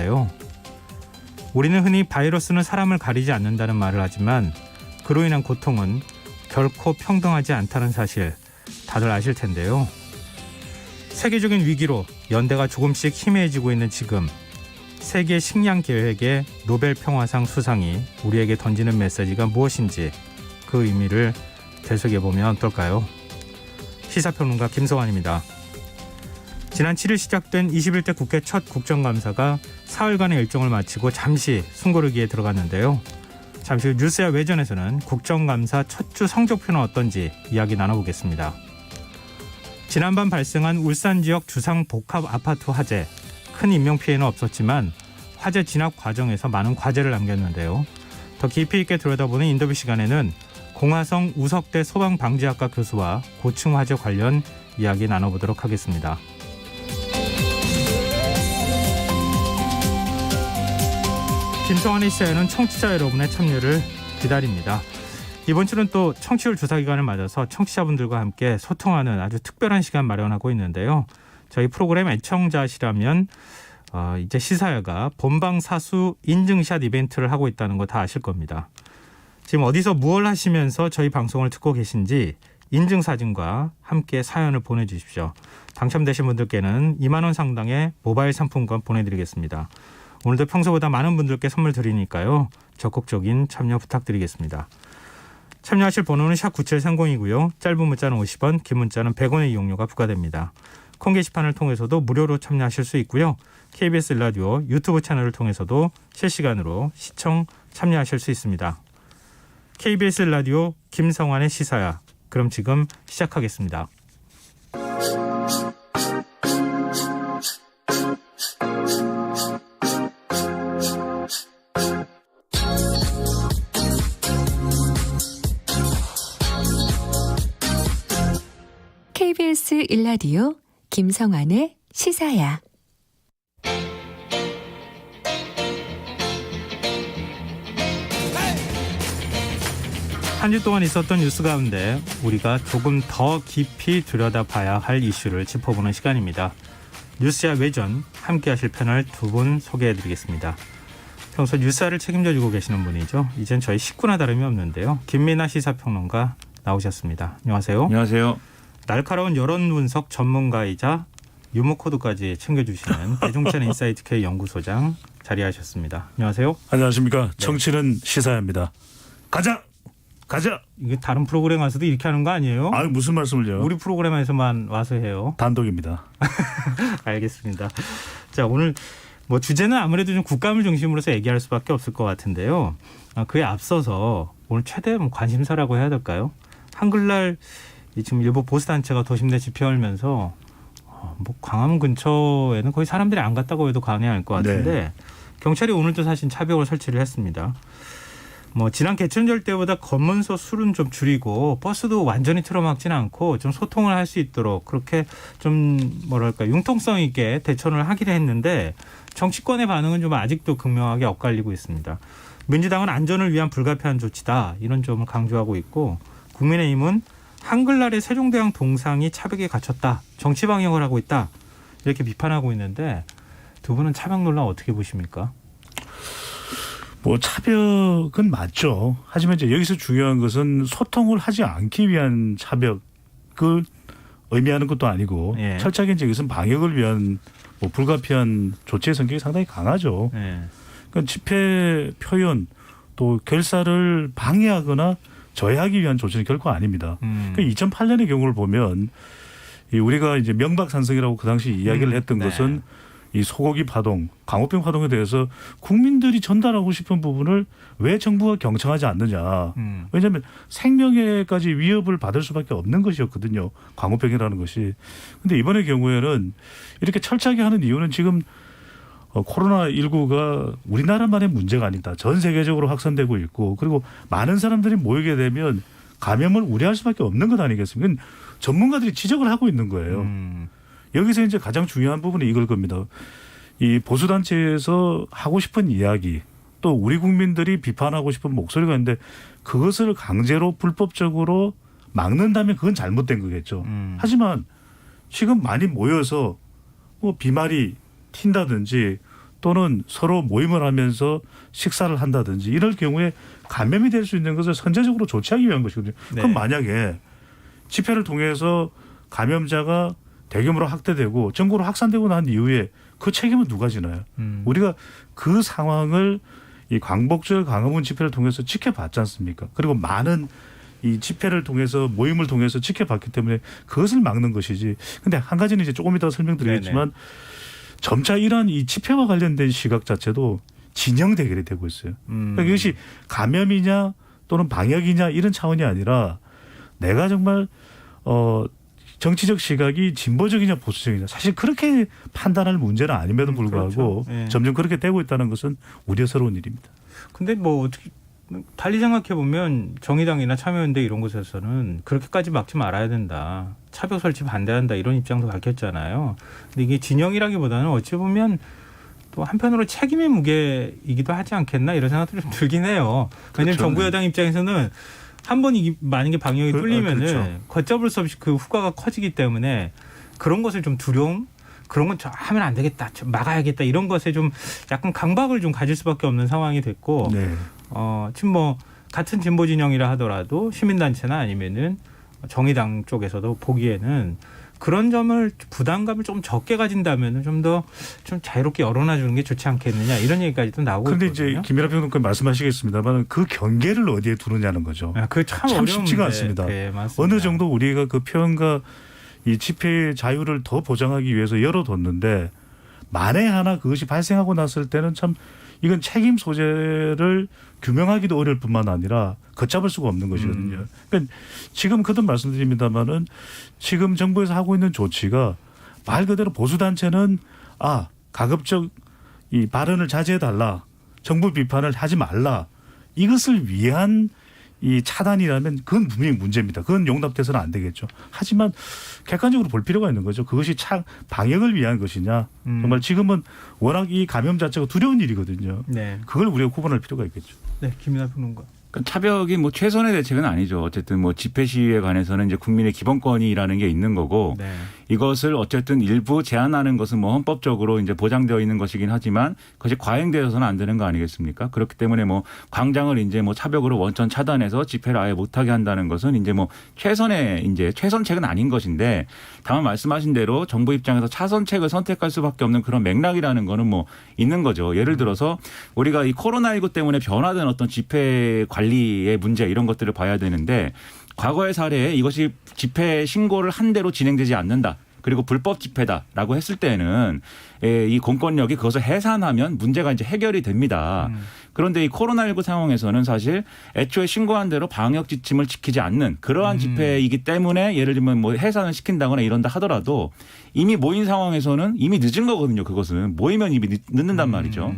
있는데요. 우리는 흔히 바이러스는 사람을 가리지 않는다는 말을 하지만 그로 인한 고통은 결코 평등하지 않다는 사실 다들 아실 텐데요. 세계적인 위기로 연대가 조금씩 희미해지고 있는 지금, 세계 식량 계획의 노벨 평화상 수상이 우리에게 던지는 메시지가 무엇인지 그 의미를 되새겨보면 어떨까요? 시사평론가 김성환입니다. 지난 7일 시작된 21대 국회 첫 국정감사가 사흘간의 일정을 마치고 잠시 숨고르기에 들어갔는데요. 잠시 후 뉴스야 외전에서는 국정감사 첫 주 성적표는 어떤지 이야기 나눠보겠습니다. 지난밤 발생한 울산 지역 주상 복합 아파트 화재, 큰 인명피해는 없었지만 화재 진압 과정에서 많은 과제를 남겼는데요. 더 깊이 있게 들여다보는 인터뷰 시간에는 공화성 우석대 소방방지학과 교수와 고층 화재 관련 이야기 나눠보도록 하겠습니다. 김성환의 시사에는 청취자 여러분의 참여를 기다립니다. 이번 주는 또 청취율 조사 기간을 맞아서 청취자분들과 함께 소통하는 아주 특별한 시간 마련하고 있는데요. 저희 프로그램 애청자시라면 이제 시사야가 본방사수 인증샷 이벤트를 하고 있다는 거 다 아실 겁니다. 지금 어디서 무얼 하시면서 저희 방송을 듣고 계신지 인증사진과 함께 사연을 보내주십시오. 당첨되신 분들께는 2만 원 상당의 모바일 상품권 보내드리겠습니다. 오늘도 평소보다 많은 분들께 선물 드리니까요. 적극적인 참여 부탁드리겠습니다. 참여하실 번호는 샵 9730이고요. 짧은 문자는 50원, 긴 문자는 100원의 이용료가 부과됩니다. 콩 게시판을 통해서도 무료로 참여하실 수 있고요. KBS 라디오 유튜브 채널을 통해서도 실시간으로 시청 참여하실 수 있습니다. KBS 라디오 김성환의 시사야. 그럼 지금 시작하겠습니다. KBS 1라디오 김성환의 시사야. 한 주 동안 있었던 뉴스 가운데 우리가 조금 더 깊이 들여다봐야 할 이슈를 짚어보는 시간입니다. 뉴스야 외전 함께 하실 패널 두 분 소개해드리겠습니다. 평소 뉴스야를 책임져주고 계시는 분이죠. 이젠 저희 식구나 다름이 없는데요. 김민아 시사평론가 나오셨습니다. 안녕하세요. 안녕하세요. 날카로운 여론 분석 전문가이자 유머 코드까지 챙겨주시는 배종찬 인사이트 K 연구소장 자리하셨습니다. 안녕하세요. 안녕하십니까. 네. 정치는 시사야입니다. 가자. 이게 다른 프로그램 와서도 이렇게 하는 거 아니에요? 아, 무슨 말씀을요? 우리 프로그램에서만 와서 해요. 단독입니다. 알겠습니다. 자, 오늘 뭐 주제는 아무래도 좀 국감을 중심으로서 얘기할 수밖에 없을 것 같은데요. 그에 앞서서 오늘 최대 관심사라고 해야 될까요? 한글날 지금 일부 보수단체가 도심내 집회 열면서 뭐 광화문 근처에는 거의 사람들이 안 갔다고 해도 과언이 아닐 것 같은데 네. 경찰이 오늘도 사실 차벽을 설치를 했습니다. 뭐 지난 개천절 때보다 검문소 수는 좀 줄이고 버스도 완전히 틀어막지는 않고 좀 소통을 할 수 있도록 그렇게 좀 뭐랄까 융통성 있게 대처를 하기로 했는데 정치권의 반응은 좀 아직도 극명하게 엇갈리고 있습니다. 민주당은 안전을 위한 불가피한 조치다 이런 점을 강조하고 있고 국민의힘은 한글날의 세종대왕 동상이 차벽에 갇혔다. 정치 방역을 하고 있다. 이렇게 비판하고 있는데 두 분은 차벽 논란 어떻게 보십니까? 뭐 차벽은 맞죠. 하지만 이제 여기서 중요한 것은 소통을 하지 않기 위한 차벽을 의미하는 것도 아니고 예. 철저하게 이제 이것은 방역을 위한 뭐 불가피한 조치의 성격이 상당히 강하죠. 예. 그러니까 집회 표현 또 결사를 방해하거나 저해하기 위한 조치는 결코 아닙니다. 그러니까 2008년의 경우를 보면 우리가 이제 명박산성이라고 그 당시 이야기를 했던 네. 것은 이 소고기 파동, 광우병 파동에 대해서 국민들이 전달하고 싶은 부분을 왜 정부가 경청하지 않느냐. 왜냐하면 생명에까지 위협을 받을 수밖에 없는 것이었거든요. 광우병이라는 것이. 그런데 이번의 경우에는 이렇게 철저하게 하는 이유는 지금 코로나19가 우리나라만의 문제가 아니다. 전 세계적으로 확산되고 있고 그리고 많은 사람들이 모이게 되면 감염을 우려할 수밖에 없는 것 아니겠습니까? 전문가들이 지적을 하고 있는 거예요. 여기서 이제 가장 중요한 부분이 이걸 겁니다. 이 보수단체에서 하고 싶은 이야기 또 우리 국민들이 비판하고 싶은 목소리가 있는데 그것을 강제로 불법적으로 막는다면 그건 잘못된 거겠죠. 하지만 지금 많이 모여서 뭐 비말이 튄다든지 또는 서로 모임을 하면서 식사를 한다든지 이럴 경우에 감염이 될 수 있는 것을 선제적으로 조치하기 위한 것이거든요. 네. 그럼 만약에 집회를 통해서 감염자가 대규모로 확대되고 전국으로 확산되고 난 이후에 그 책임은 누가 지나요? 우리가 그 상황을 이 광복절 광화문 집회를 통해서 지켜봤지 않습니까? 그리고 많은 이 집회를 통해서 모임을 통해서 지켜봤기 때문에 그것을 막는 것이지. 근데 한 가지는 이제 조금 이따 설명드리겠지만 점차 이러한 이 집회와 관련된 시각 자체도 진영 대결이 되고 있어요. 그러니까 이것이 감염이냐 또는 방역이냐 이런 차원이 아니라 내가 정말 정치적 시각이 진보적이냐 보수적이냐 사실 그렇게 판단할 문제는 아님에도 불구하고 그렇죠. 네. 점점 그렇게 되고 있다는 것은 우려스러운 일입니다. 근데 뭐 어떻게 달리 생각해 보면 정의당이나 참여연대 이런 곳에서는 그렇게까지 막지 말아야 된다. 차벽 설치 반대한다 이런 입장도 밝혔잖아요. 근데 이게 진영이라기보다는 어찌 보면 또 한편으로 책임의 무게이기도 하지 않겠나 이런 생각도 좀 들긴 해요. 왜냐하면 그렇죠. 정부 여당 입장에서는 한 번 만약에 방역이 뚫리면은 그렇죠. 걷잡을 수 없이 그 후과가 커지기 때문에 그런 것을 좀 두려움 그런 건 하면 안 되겠다, 좀 막아야겠다 이런 것에 좀 약간 강박을 좀 가질 수밖에 없는 상황이 됐고 네. 지금 뭐 같은 진보 진영이라 하더라도 시민단체나 아니면은 정의당 쪽에서도 보기에는 그런 점을 부담감을 좀 적게 가진다면은 좀 더 좀 자유롭게 열어놔주는 게 좋지 않겠느냐 이런 얘기까지도 나오고 그런데 있거든요. 이제 김연아 평론가님 말씀하시겠습니다만 그 경계를 어디에 두느냐는 거죠. 그참 참 어려운 쉽지가 문제. 않습니다. 네, 맞습니다. 어느 정도 우리가 그 표현과 이 집회의 자유를 더 보장하기 위해서 열어뒀는데 만에 하나 그것이 발생하고 났을 때는 참 이건 책임 소재를 규명하기도 어려울 뿐만 아니라 걷잡을 수가 없는 것이거든요. 그러니까 지금 거듭 말씀드립니다마는 지금 정부에서 하고 있는 조치가 말 그대로 보수단체는 가급적 이 발언을 자제해달라. 정부 비판을 하지 말라. 이것을 위한 이 차단이라면 그건 분명히 문제입니다. 그건 용납돼서는 안 되겠죠. 하지만 객관적으로 볼 필요가 있는 거죠. 그것이 방역을 위한 것이냐. 정말 지금은 워낙 이 감염 자체가 두려운 일이거든요. 네, 그걸 우리가 구분할 필요가 있겠죠. 네, 김연아 평론가. 그러니까 차벽이 뭐 최선의 대책은 아니죠. 어쨌든 뭐 집회 시위에 관해서는 이제 국민의 기본권이라는 게 있는 거고 네. 이것을 어쨌든 일부 제한하는 것은 뭐 헌법적으로 이제 보장되어 있는 것이긴 하지만 그것이 과잉되어서는 안 되는 거 아니겠습니까? 그렇기 때문에 뭐 광장을 이제 뭐 차벽으로 원천 차단해서 집회를 아예 못하게 한다는 것은 이제 뭐 최선책은 아닌 것인데 다만 말씀하신 대로 정부 입장에서 차선책을 선택할 수밖에 없는 그런 맥락이라는 거는 뭐 있는 거죠. 예를 들어서 우리가 이 코로나19 때문에 변화된 어떤 집회 관리의 문제 이런 것들을 봐야 되는데 과거의 사례에 이것이 집회 신고를 한 대로 진행되지 않는다. 그리고 불법 집회다라고 했을 때는 이 공권력이 그것을 해산하면 문제가 이제 해결이 됩니다. 그런데 이 코로나19 상황에서는 사실 애초에 신고한 대로 방역 지침을 지키지 않는 그러한 집회이기 때문에 예를 들면 뭐 해산을 시킨다거나 이런다 하더라도 이미 모인 상황에서는 이미 늦은 거거든요. 그것은 모이면 이미 늦는단 말이죠.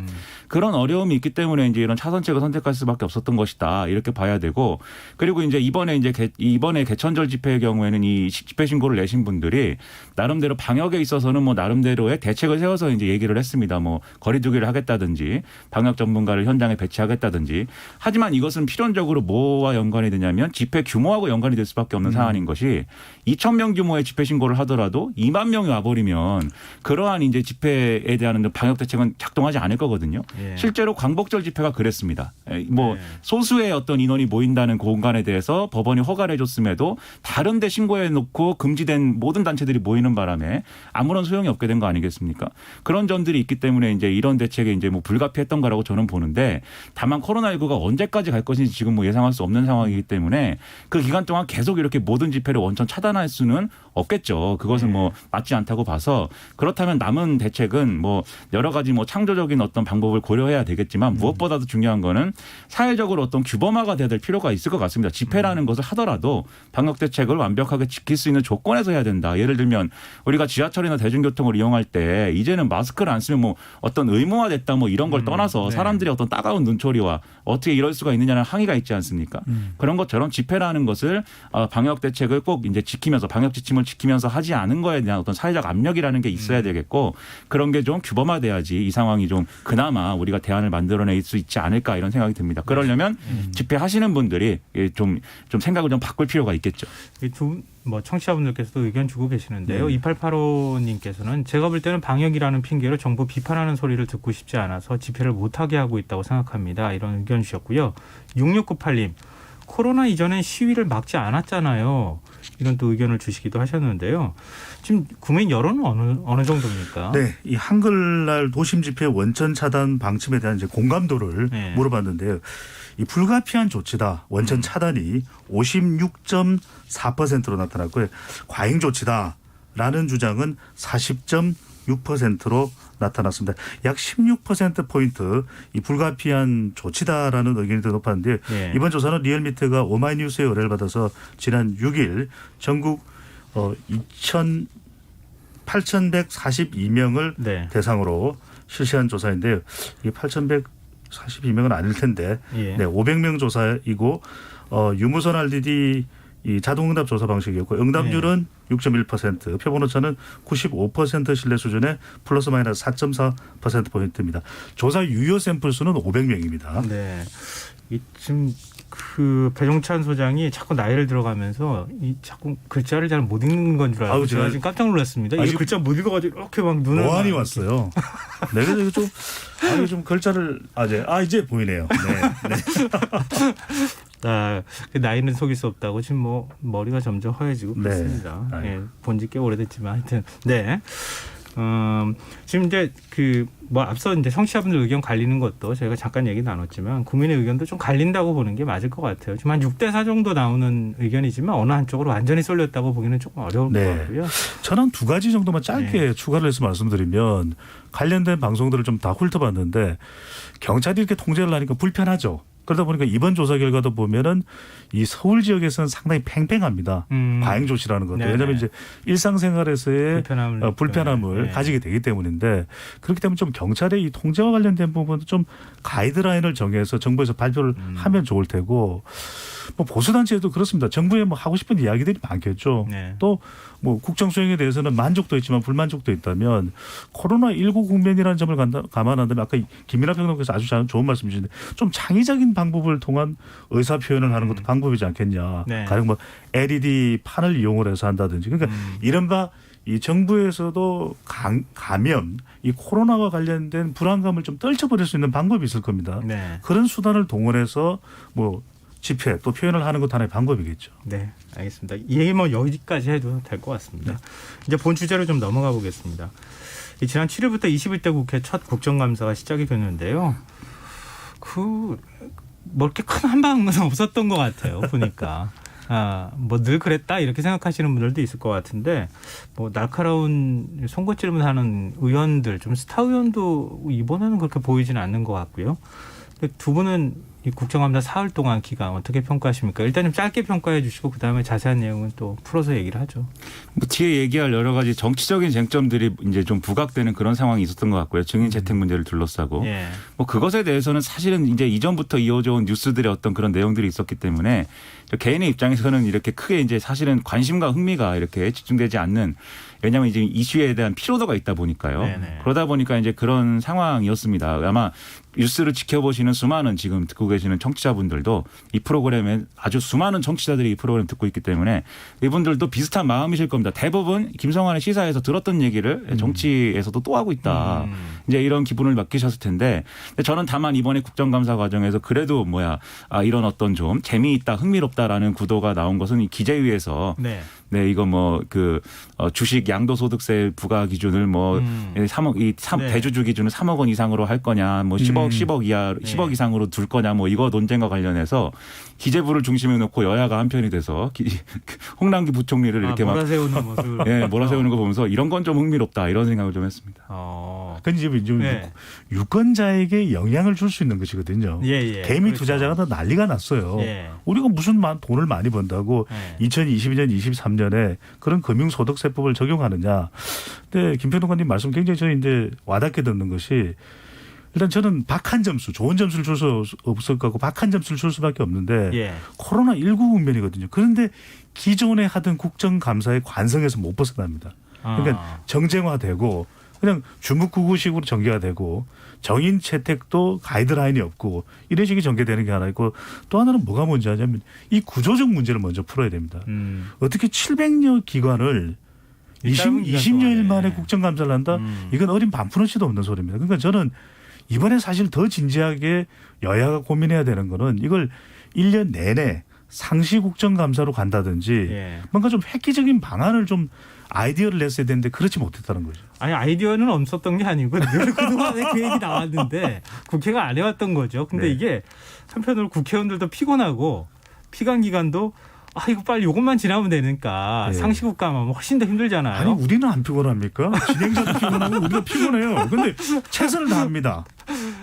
그런 어려움이 있기 때문에 이제 이런 차선책을 선택할 수밖에 없었던 것이다. 이렇게 봐야 되고 그리고 이제 이번에 개천절 집회의 경우에는 이 집회 신고를 내신 분들이 나름대로 방역에 있어서는 뭐 나름대로의 대책을 세워서 이제 얘기를 했습니다. 뭐 거리두기를 하겠다든지 방역 전문가를 현장에 배치하겠다든지 하지만 이것은 필연적으로 뭐와 연관이 되냐면 집회 규모하고 연관이 될 수밖에 없는 사안인 것이 2,000명 규모의 집회 신고를 하더라도 2만 명이 와버리면 그러한 이제 집회에 대한 방역 대책은 작동하지 않을 거거든요. 예. 실제로 광복절 집회가 그랬습니다. 뭐 네. 소수의 어떤 인원이 모인다는 공간에 대해서 법원이 허가를 해줬음에도 다른 데 신고해 놓고 금지된 모든 단체들이 모이는 바람에 아무런 소용이 없게 된 거 아니겠습니까? 그런 점들이 있기 때문에 이제 이런 대책이 이제 뭐 불가피했던 거라고 저는 보는데 다만 코로나19가 언제까지 갈 것인지 지금 뭐 예상할 수 없는 상황이기 때문에 그 기간 동안 계속 이렇게 모든 집회를 원천 차단할 수는 없겠죠. 그것은 뭐 맞지 않다고 봐서 그렇다면 남은 대책은 뭐 여러 가지 뭐 창조적인 어떤 방법을 고려해야 되겠지만 무엇보다도 중요한 거는 사회적으로 어떤 규범화가 돼야 될 필요가 있을 것 같습니다. 집회라는 것을 하더라도 방역 대책을 완벽하게 지킬 수 있는 조건에서 해야 된다. 예를 들면 우리가 지하철이나 대중교통을 이용할 때 이제는 마스크를 안 쓰면 뭐 어떤 의무화됐다 뭐 이런 걸 떠나서 네. 사람들이 어떤 따가운 눈초리와 어떻게 이럴 수가 있느냐는 항의가 있지 않습니까? 그런 것처럼 집회라는 것을 방역 대책을 꼭 이제 지키면서 방역 지침을 지키면서 하지 않은 거에 대한 어떤 사회적 압력이라는 게 있어야 되겠고 그런 게 좀 규범화돼야지 이 상황이 좀 그나마 우리가 대안을 만들어낼 수 있지 않을까 이런 생각이 생각이 듭니다. 그러려면 집회하시는 분들이 좀 생각을 좀 바꿀 필요가 있겠죠. 뭐 청취자분들께서도 의견 주고 계시는데요. 네. 2885님께서는 제가 볼 때는 방역이라는 핑계로 정부 비판하는 소리를 듣고 싶지 않아서 집회를 못하게 하고 있다고 생각합니다. 이런 의견 주셨고요. 6698님. 코로나 이전엔 시위를 막지 않았잖아요. 이런 또 의견을 주시기도 하셨는데요. 지금 국민 여론은 어느 정도입니까? 네, 이 한글날 도심 집회 원천 차단 방침에 대한 이제 공감도를 네. 물어봤는데요. 이 불가피한 조치다 원천 차단이 56.4%로 나타났고요. 과잉 조치다라는 주장은 40.6%로 나타났습니다. 약 16%포인트 이 불가피한 조치다라는 의견이 더 높았는데 네. 이번 조사는 리얼미터가 오마이뉴스의 의뢰를 받아서 지난 6일 전국 8,142명을 네. 대상으로 실시한 조사인데요. 이게 8,142명은 아닐 텐데 예. 네, 500명 조사이고 유무선 RDD 이 자동응답 조사 방식이었고 응답률은 6.1%, 표본오차는 95% 신뢰 수준의 플러스 마이너스 4.4%포인트입니다. 조사 유효 샘플 수는 500명입니다. 네. 지금 그 배종찬 소장이 자꾸 나이를 들어가면서 이 자꾸 글자를 잘 못 읽는 건 줄 알고 아우, 제가 지금 깜짝 놀랐습니다. 이 글자 못 읽어가지고 이렇게 막 눈을 노안이 막 왔어요. 내가 이거 좀 글자를 이제 보이네요. 네. 그 나이는 속일 수 없다고 지금 뭐 머리가 점점 허해지고 네. 그렇습니다. 아유. 예, 본지 꽤 오래됐지만 하여튼 네. 지금 이제 뭐 앞서 이제 청취자분들 의견 갈리는 것도 저희가 잠깐 얘기 나눴지만 국민의 의견도 좀 갈린다고 보는 게 맞을 것 같아요. 지금 한 6대4 정도 나오는 의견이지만 어느 한쪽으로 완전히 쏠렸다고 보기는 조금 어려울 네. 것 같고요. 저는 두 가지 정도만 짧게 추가를 해서 말씀드리면 관련된 방송들을 좀 다 훑어봤는데 경찰이 이렇게 통제를 하니까 불편하죠. 그러다 보니까 이번 조사 결과도 보면은 이 서울 지역에서는 상당히 팽팽합니다. 과잉 조치라는 것도. 네네. 왜냐하면 이제 일상생활에서의 불편함을 네. 가지게 되기 때문인데 그렇기 때문에 좀 경찰의 이 통제와 관련된 부분도 좀 가이드라인을 정해서 정부에서 발표를 하면 좋을 테고 뭐 보수단체도 그렇습니다. 정부에 뭐 하고 싶은 이야기들이 많겠죠. 네. 또 뭐 국정 수행에 대해서는 만족도 있지만 불만족도 있다면 코로나19 국면이라는 점을 감안한다면 아까 김민하 평론가께서 아주 좋은 말씀 주셨는데 좀 창의적인 방법을 통한 의사 표현을 하는 것도 방법이지 않겠냐. 네. 가령 뭐 LED 판을 이용을 해서 한다든지 그러니까 이른바 이 정부에서도 감염, 이 코로나와 관련된 불안감을 좀 떨쳐버릴 수 있는 방법이 있을 겁니다. 네. 그런 수단을 동원해서 뭐 집회 또 표현을 하는 것도 하나의 방법이겠죠. 네, 알겠습니다. 이 얘기 뭐 여기까지 해도 될 것 같습니다. 이제 본 주제로 좀 넘어가 보겠습니다. 지난 7일부터 21대 국회 첫 국정감사가 시작이 됐는데요. 뭐 이렇게 큰 한방은 없었던 것 같아요. 보니까. 뭐 늘 그랬다 이렇게 생각하시는 분들도 있을 것 같은데 뭐 날카로운 송곳질문 하는 의원들 좀 스타 의원도 이번에는 그렇게 보이지는 않는 것 같고요. 두 분은 이 국정감사 사흘 동안 기간 어떻게 평가하십니까? 일단 좀 짧게 평가해 주시고 그다음에 자세한 내용은 또 풀어서 얘기를 하죠. 뭐 뒤에 얘기할 여러 가지 정치적인 쟁점들이 이제 좀 부각되는 그런 상황이 있었던 것 같고요. 증인 채택 문제를 둘러싸고 예. 뭐 그것에 대해서는 사실은 이제 이전부터 이어져 온 뉴스들의 어떤 그런 내용들이 있었기 때문에 저 개인의 입장에서는 이렇게 크게 이제 사실은 관심과 흥미가 이렇게 집중되지 않는 왜냐하면 이제 이슈에 대한 피로도가 있다 보니까요. 네네. 그러다 보니까 이제 그런 상황이었습니다. 아마 뉴스를 지켜보시는 수많은 지금 듣고 계시는 청취자분들도 이 프로그램에 아주 수많은 청취자들이 이 프로그램 듣고 있기 때문에 이분들도 비슷한 마음이실 겁니다. 대부분 김성환의 시사에서 들었던 얘기를 정치에서도 또 하고 있다. 이제 이런 기분을 맡기셨을 텐데 저는 다만 이번에 국정감사 과정에서 그래도 이런 어떤 좀 재미있다, 흥미롭다라는 구도가 나온 것은 이 기재위에서 네, 이거 주식 양도소득세 부과 기준을 3억, 네. 대주주 기준을 3억 원 이상으로 할 거냐, 10억 이상으로 둘 거냐, 이거 논쟁과 관련해서 기재부를 중심에 놓고 여야가 한편이 돼서 홍남기 부총리를 이렇게 몰아세우는 모습. 예, 몰아세우는 거 보면서 이런 건 좀 흥미롭다 이런 생각을 좀 했습니다. 근데 이제 유권자에게 영향을 줄 수 있는 것이거든요. 개미 그렇죠. 투자자가 다 난리가 났어요. 예. 우리가 무슨 돈을 많이 번다고 2022년, 23년에 그런 금융소득세법을 적용하느냐. 근데 김평론가님 말씀 굉장히 저는 이제 와닿게 듣는 것이 일단 저는 박한 점수, 좋은 점수를 줄 수 없을 거고 박한 점수를 줄 수밖에 없는데 코로나19 국면이거든요. 그런데 기존에 하던 국정감사의 관성에서 못 벗어납니다. 그러니까 정쟁화되고 그냥 주묵구구식으로 전개가 되고 정인 채택도 가이드라인이 없고 이런 식이 전개되는 게 하나 있고 또 하나는 뭐가 문제냐면 이 구조적 문제를 먼저 풀어야 됩니다. 어떻게 700여 기관을 이 짧은 기간 20여일 만에 동안에. 국정감사를 한다? 이건 어린 반푼어치도 없는 소리입니다. 그러니까 저는 이번에 사실 더 진지하게 여야가 고민해야 되는 거는 이걸 1년 내내 상시 국정감사로 간다든지 예. 뭔가 좀 획기적인 방안을 좀 아이디어를 냈어야 되는데 그렇지 못했다는 거죠. 아니 아이디어는 없었던 게 아니고 늘 그동안에 그 얘기 나왔는데 국회가 안 해왔던 거죠. 근데 네. 이게 한편으로 국회의원들도 피곤하고 피감 기간도 아 이거 빨리 이것만 지나면 되니까 네. 상시국감하면 훨씬 더 힘들잖아요. 아니 우리는 안 피곤합니까? 진행자도 피곤하고 우리도 피곤해요. 근데 최선을 다합니다.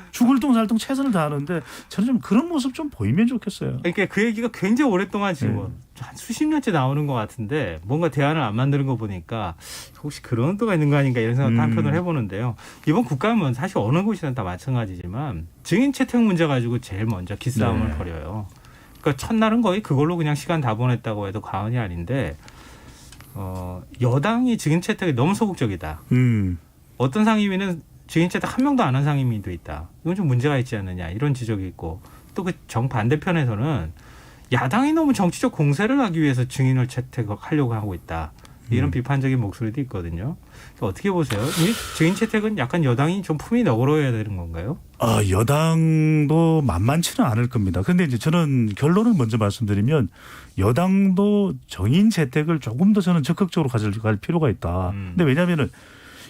죽을 똥 살 똥 최선을 다하는데 저는 좀 그런 모습 좀 보이면 좋겠어요. 그러니까 그 얘기가 굉장히 오랫동안 지금 한 수십 년째 나오는 것 같은데 뭔가 대안을 안 만드는 거 보니까 혹시 그런 의도가 있는 거 아닌가 이런 생각도 한편으로 해보는데요. 이번 국감은 사실 어느 곳이나 다 마찬가지지만 증인 채택 문제 가지고 제일 먼저 기싸움을 네. 벌여요. 그러니까 첫날은 거의 그걸로 그냥 시간 다 보냈다고 해도 과언이 아닌데 여당이 증인 채택이 너무 소극적이다. 어떤 상임위는 증인 채택 한 명도 안 한 상임위도 있다. 이건 좀 문제가 있지 않느냐 이런 지적이 있고 또 그 정반대편에서는 야당이 너무 정치적 공세를 하기 위해서 증인을 채택하려고 하고 있다. 이런 비판적인 목소리도 있거든요. 어떻게 보세요? 이 증인 채택은 약간 여당이 좀 품이 너그러워야 되는 건가요? 여당도 만만치는 않을 겁니다. 그런데 이제 저는 결론을 먼저 말씀드리면 여당도 정인 채택을 조금 더 저는 적극적으로 가져갈 필요가 있다. 근데 왜냐하면은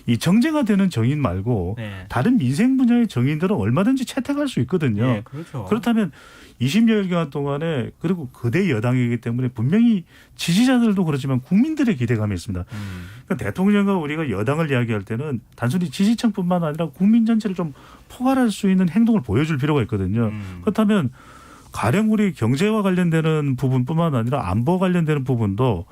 이 정쟁화되는 정인 말고 네. 다른 민생 분야의 정인들은 얼마든지 채택할 수 있거든요. 네, 그렇죠. 그렇다면 20여일 기간 동안에 그리고 거대 여당이기 때문에 분명히 지지자들도 그렇지만 국민들의 기대감이 있습니다. 그러니까 대통령과 우리가 여당을 이야기할 때는 단순히 지지층뿐만 아니라 국민 전체를 좀 포괄할 수 있는 행동을 보여줄 필요가 있거든요. 그렇다면 가령 우리 경제와 관련되는 부분뿐만 아니라 안보 관련되는 부분도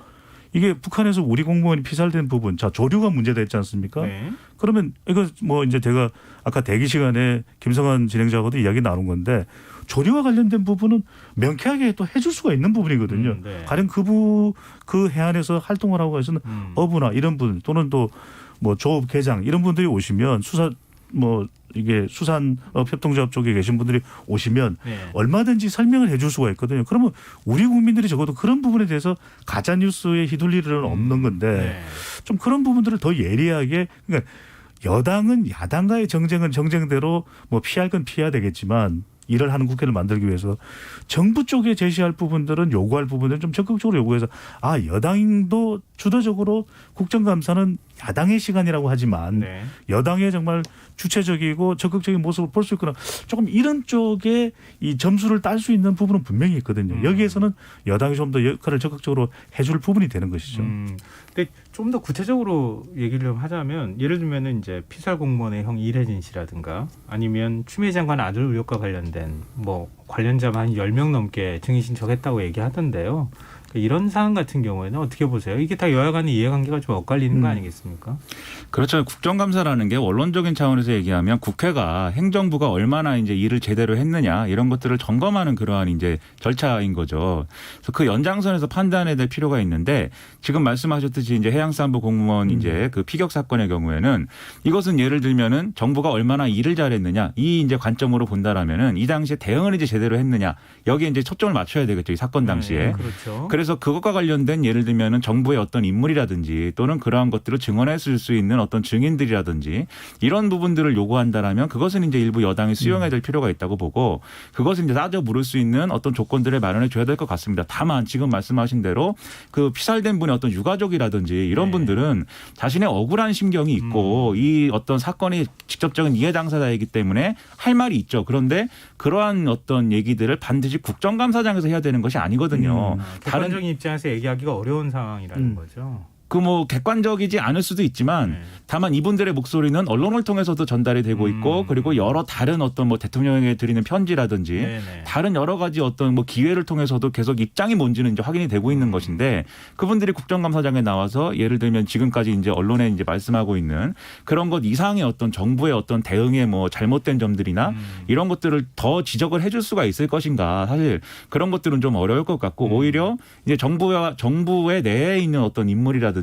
이게 북한에서 우리 공무원이 피살된 부분, 자 조류가 문제가 있지 않습니까? 네. 그러면 이거 뭐 이제 제가 아까 대기 시간에 김성환 진행자하고도 이야기 나눈 건데 조류와 관련된 부분은 명쾌하게 또 해줄 수가 있는 부분이거든요. 네. 가령 그 해안에서 활동을 하고 계시는 어부나 이런 분 또는 또 뭐 조업 계장 이런 분들이 오시면 수산 뭐 이게 수산업 협동조합 쪽에 계신 분들이 오시면 네. 얼마든지 설명을 해줄 수가 있거든요. 그러면 우리 국민들이 적어도 그런 부분에 대해서 가짜 뉴스에 휘둘릴 일은 없는 건데 네. 좀 그런 부분들을 더 예리하게 그러니까 여당은 야당과의 정쟁은 정쟁대로 뭐 피할 건 피해야 되겠지만 일을 하는 국회를 만들기 위해서 정부 쪽에 제시할 부분들은 요구할 부분들은 좀 적극적으로 요구해서 여당도 주도적으로 국정감사는 야당의 시간이라고 하지만 네. 여당의 정말 주체적이고 적극적인 모습을 볼 수 있거나 조금 이런 쪽에 이 점수를 딸 수 있는 부분은 분명히 있거든요. 여기에서는 여당이 좀 더 역할을 적극적으로 해줄 부분이 되는 것이죠. 근데 좀 더 구체적으로 얘기를 좀 하자면 예를 들면은 이제 피살 공무원의 형 이래진 씨라든가 아니면 추미애 장관 아들 의혹과 관련된 뭐 관련자만 한 10명 넘게 증인 신청했다고 얘기하던데요. 이런 사안 같은 경우에는 어떻게 보세요? 이게 다 여야 간의 이해관계가 좀 엇갈리는 거 아니겠습니까? 그렇죠. 국정감사라는 게 원론적인 차원에서 얘기하면 국회가 행정부가 얼마나 이제 일을 제대로 했느냐 이런 것들을 점검하는 그러한 이제 절차인 거죠. 그래서 그 연장선에서 판단해야 될 필요가 있는데 지금 말씀하셨듯이 이제 해양수산부 공무원 이제 그 피격 사건의 경우에는 이것은 예를 들면은 정부가 얼마나 일을 잘했느냐 이 이제 관점으로 본다라면은 이 당시에 대응을 이제 제대로 했느냐 여기에 이제 초점을 맞춰야 되겠죠. 이 사건 당시에. 네, 그렇죠. 그래서 그것과 관련된 예를 들면은 정부의 어떤 인물이라든지 또는 그러한 것들을 증언했을 수 있는 어떤 증인들이라든지 이런 부분들을 요구한다라면 그것은 이제 일부 여당이 수용해야 될 필요가 있다고 보고 그것을 이제 따져 물을 수 있는 어떤 조건들을 마련해 줘야 될 것 같습니다. 다만 지금 말씀하신 대로 그 피살된 분의 어떤 유가족이라든지 이런 분들은 자신의 억울한 심경이 있고 이 어떤 사건이 직접적인 이해 당사자이기 때문에 할 말이 있죠. 그런데 그러한 어떤 얘기들을 반드시 국정감사장에서 해야 되는 것이 아니거든요. 다른 객관적인 입장에서 얘기하기가 어려운 상황이라는 거죠. 그 뭐 객관적이지 않을 수도 있지만 다만 이분들의 목소리는 언론을 통해서도 전달이 되고 있고 그리고 여러 다른 어떤 뭐 대통령에게 드리는 편지라든지 네네. 다른 여러 가지 어떤 뭐 기회를 통해서도 계속 입장이 뭔지는 이제 확인이 되고 있는 것인데 그분들이 국정감사장에 나와서 예를 들면 지금까지 이제 언론에 이제 말씀하고 있는 그런 것 이상의 어떤 정부의 어떤 대응에 뭐 잘못된 점들이나 이런 것들을 더 지적을 해줄 수가 있을 것인가 사실 그런 것들은 좀 어려울 것 같고 오히려 이제 정부의 내에 있는 어떤 인물이라든지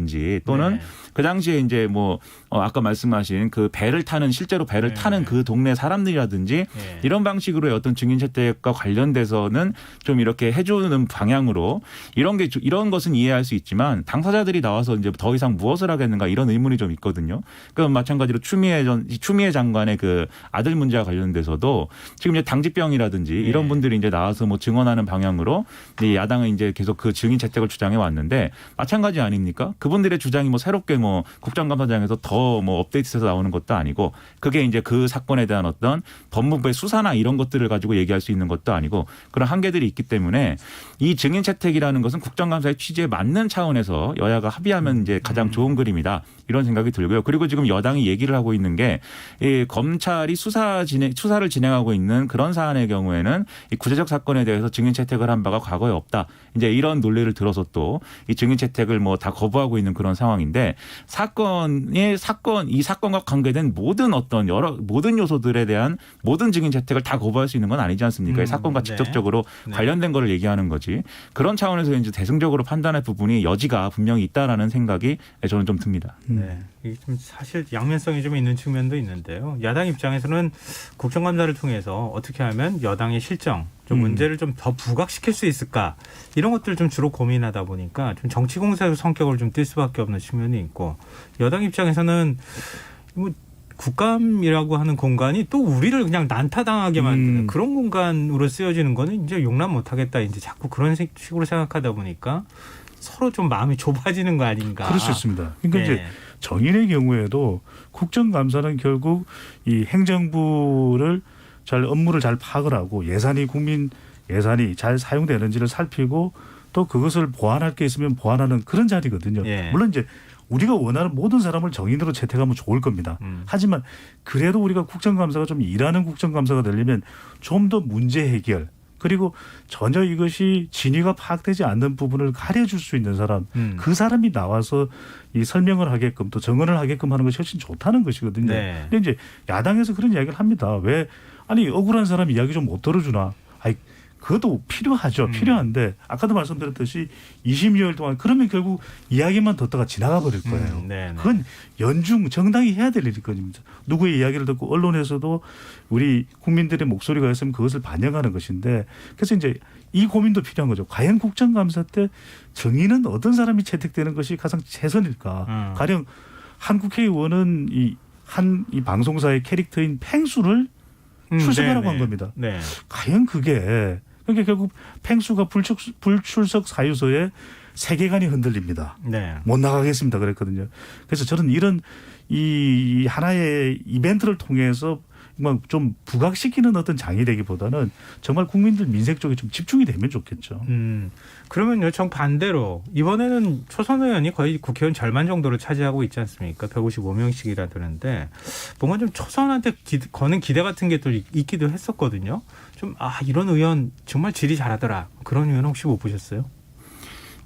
또는 네. 그 당시에 이제 뭐 아까 말씀하신 그 배를 타는 실제로 배를 네. 타는 그 동네 사람들이라든지 예. 이런 방식으로의 어떤 증인 채택과 관련돼서는 좀 이렇게 해주는 방향으로 이런 것은 이해할 수 있지만 당사자들이 나와서 이제 더 이상 무엇을 하겠는가 이런 의문이 좀 있거든요. 그럼 마찬가지로 추미애 장관의 그 아들 문제와 관련돼서도 지금 이제 당직병이라든지 이런 분들이 이제 나와서 뭐 증언하는 방향으로 이제 야당은 이제 계속 그 증인 채택을 주장해 왔는데 마찬가지 아닙니까? 그분들의 주장이 뭐 새롭게 뭐 국정감사장에서 더 뭐 업데이트해서 나오는 것도 아니고 그게 이제 그 사건에 대한 어떤 법무부의 수사나 이런 것들을 가지고 얘기할 수 있는 것도 아니고 그런 한계들이 있기 때문에 이 증인 채택이라는 것은 국정감사의 취지에 맞는 차원에서 여야가 합의하면 이제 가장 좋은 그림이다. 이런 생각이 들고요. 그리고 지금 여당이 얘기를 하고 있는 게 이 검찰이 수사를 진행하고 있는 그런 사안의 경우에는 이 구체적 사건에 대해서 증인 채택을 한 바가 과거에 없다. 이제 이런 논리를 들어서 또 이 증인 채택을 뭐 다 거부하고 있는 그런 상황인데 이 사건과 관계된 모든 요소들에 대한 모든 증인 채택을 다 거부할 수 있는 건 아니지 않습니까? 이 사건과 네. 직접적으로 네. 관련된 거를 얘기하는 거지. 그런 차원에서 이제 대승적으로 판단할 부분이 여지가 분명히 있다라는 생각이 저는 좀 듭니다. 네. 이게 좀 사실 양면성이 좀 있는 측면도 있는데요. 야당 입장에서는 국정감사를 통해서 어떻게 하면 여당의 실정, 좀 문제를 좀 더 부각시킬 수 있을까 이런 것들을 좀 주로 고민하다 보니까 좀 정치공세 성격을 좀 띌 수밖에 없는 측면이 있고 여당 입장에서는 뭐 국감이라고 하는 공간이 또 우리를 그냥 난타당하게 만드는 그런 공간으로 쓰여지는 거는 이제 용납 못하겠다. 이제 자꾸 그런 식으로 생각하다 보니까 서로 좀 마음이 좁아지는 거 아닌가. 그럴 수 있습니다. 그러니까 네. 이제 정인의 경우에도 국정감사는 결국 이 행정부를 업무를 잘 파악을 하고 국민 예산이 잘 사용되는지를 살피고 또 그것을 보완할 게 있으면 보완하는 그런 자리거든요. 예. 물론 이제 우리가 원하는 모든 사람을 정인으로 채택하면 좋을 겁니다. 하지만 그래도 우리가 국정감사가 좀 일하는 국정감사가 되려면 좀 더 문제 해결 그리고 전혀 이것이 진위가 파악되지 않는 부분을 가려줄 수 있는 사람 그 사람이 나와서 이 설명을 하게끔 또 증언을 하게끔 하는 것이 훨씬 좋다는 것이거든요. 네. 근데 이제 야당에서 그런 이야기를 합니다. 왜 아니 억울한 사람 이야기 좀 못 들어주나. 아이 그것도 필요하죠. 필요한데 아까도 말씀드렸듯이 20여일 동안 그러면 결국 이야기만 듣다가 지나가 버릴 거예요. 네, 네. 그건 연중 정당히 해야 될 일이거든요. 누구의 이야기를 듣고 언론에서도 우리 국민들의 목소리가 있으면 그것을 반영하는 것인데 그래서 이제 이 고민도 필요한 거죠. 과연 국정감사 때 정의는 어떤 사람이 채택되는 것이 가장 최선일까? 가령 한 국회의원은 이 방송사의 캐릭터인 팽수를 출석하라고 한 겁니다. 네. 과연 그게 그러니까 결국 팽수가 불출석 사유서에 세계관이 흔들립니다. 네. 못 나가겠습니다. 그랬거든요. 그래서 저는 이런 이 하나의 이벤트를 통해서 좀 부각시키는 어떤 장이 되기보다는 정말 국민들 민생 쪽에 좀 집중이 되면 좋겠죠. 그러면요, 정반대로 이번에는 초선 의원이 거의 국회의원 절반 정도를 차지하고 있지 않습니까? 155명씩이라 드는데 뭔가 좀 초선한테 거는 기대 같은 게 또 있기도 했었거든요. 좀 이런 의원 정말 질의 잘하더라. 그런 의원 혹시 못 보셨어요?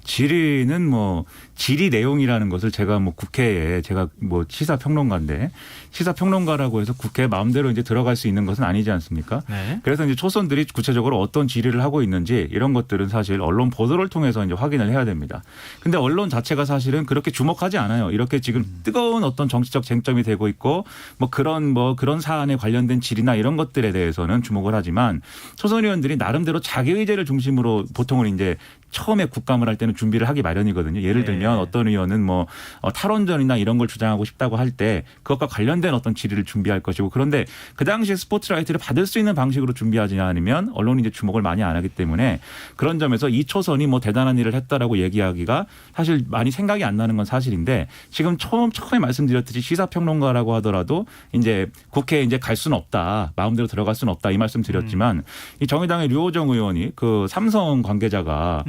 질의는 뭐 질의 내용이라는 것을 제가 뭐 국회에 제가 뭐 시사평론가인데 시사평론가라고 해서 국회에 마음대로 이제 들어갈 수 있는 것은 아니지 않습니까? 네. 그래서 이제 초선들이 구체적으로 어떤 질의를 하고 있는지 이런 것들은 사실 언론 보도를 통해서 이제 확인을 해야 됩니다. 근데 언론 자체가 사실은 그렇게 주목하지 않아요. 이렇게 지금 뜨거운 어떤 정치적 쟁점이 되고 있고 뭐 그런 사안에 관련된 질의나 이런 것들에 대해서는 주목을 하지만 초선 의원들이 나름대로 자기 의제를 중심으로 보통은 이제 처음에 국감을 할 때는 준비를 하기 마련이거든요. 예를 들면 어떤 의원은 뭐 탈원전이나 이런 걸 주장하고 싶다고 할 때 그것과 관련된 어떤 질의를 준비할 것이고 그런데 그 당시에 스포트라이트를 받을 수 있는 방식으로 준비하지 않으면 언론이 이제 주목을 많이 안 하기 때문에 그런 점에서 이 초선이 뭐 대단한 일을 했다라고 얘기하기가 사실 많이 생각이 안 나는 건 사실인데 지금 처음에 말씀드렸듯이 시사평론가라고 하더라도 이제 국회에 이제 갈 수는 없다. 마음대로 들어갈 수는 없다. 이 말씀 드렸지만 이 정의당의 류호정 의원이 그 삼성 관계자가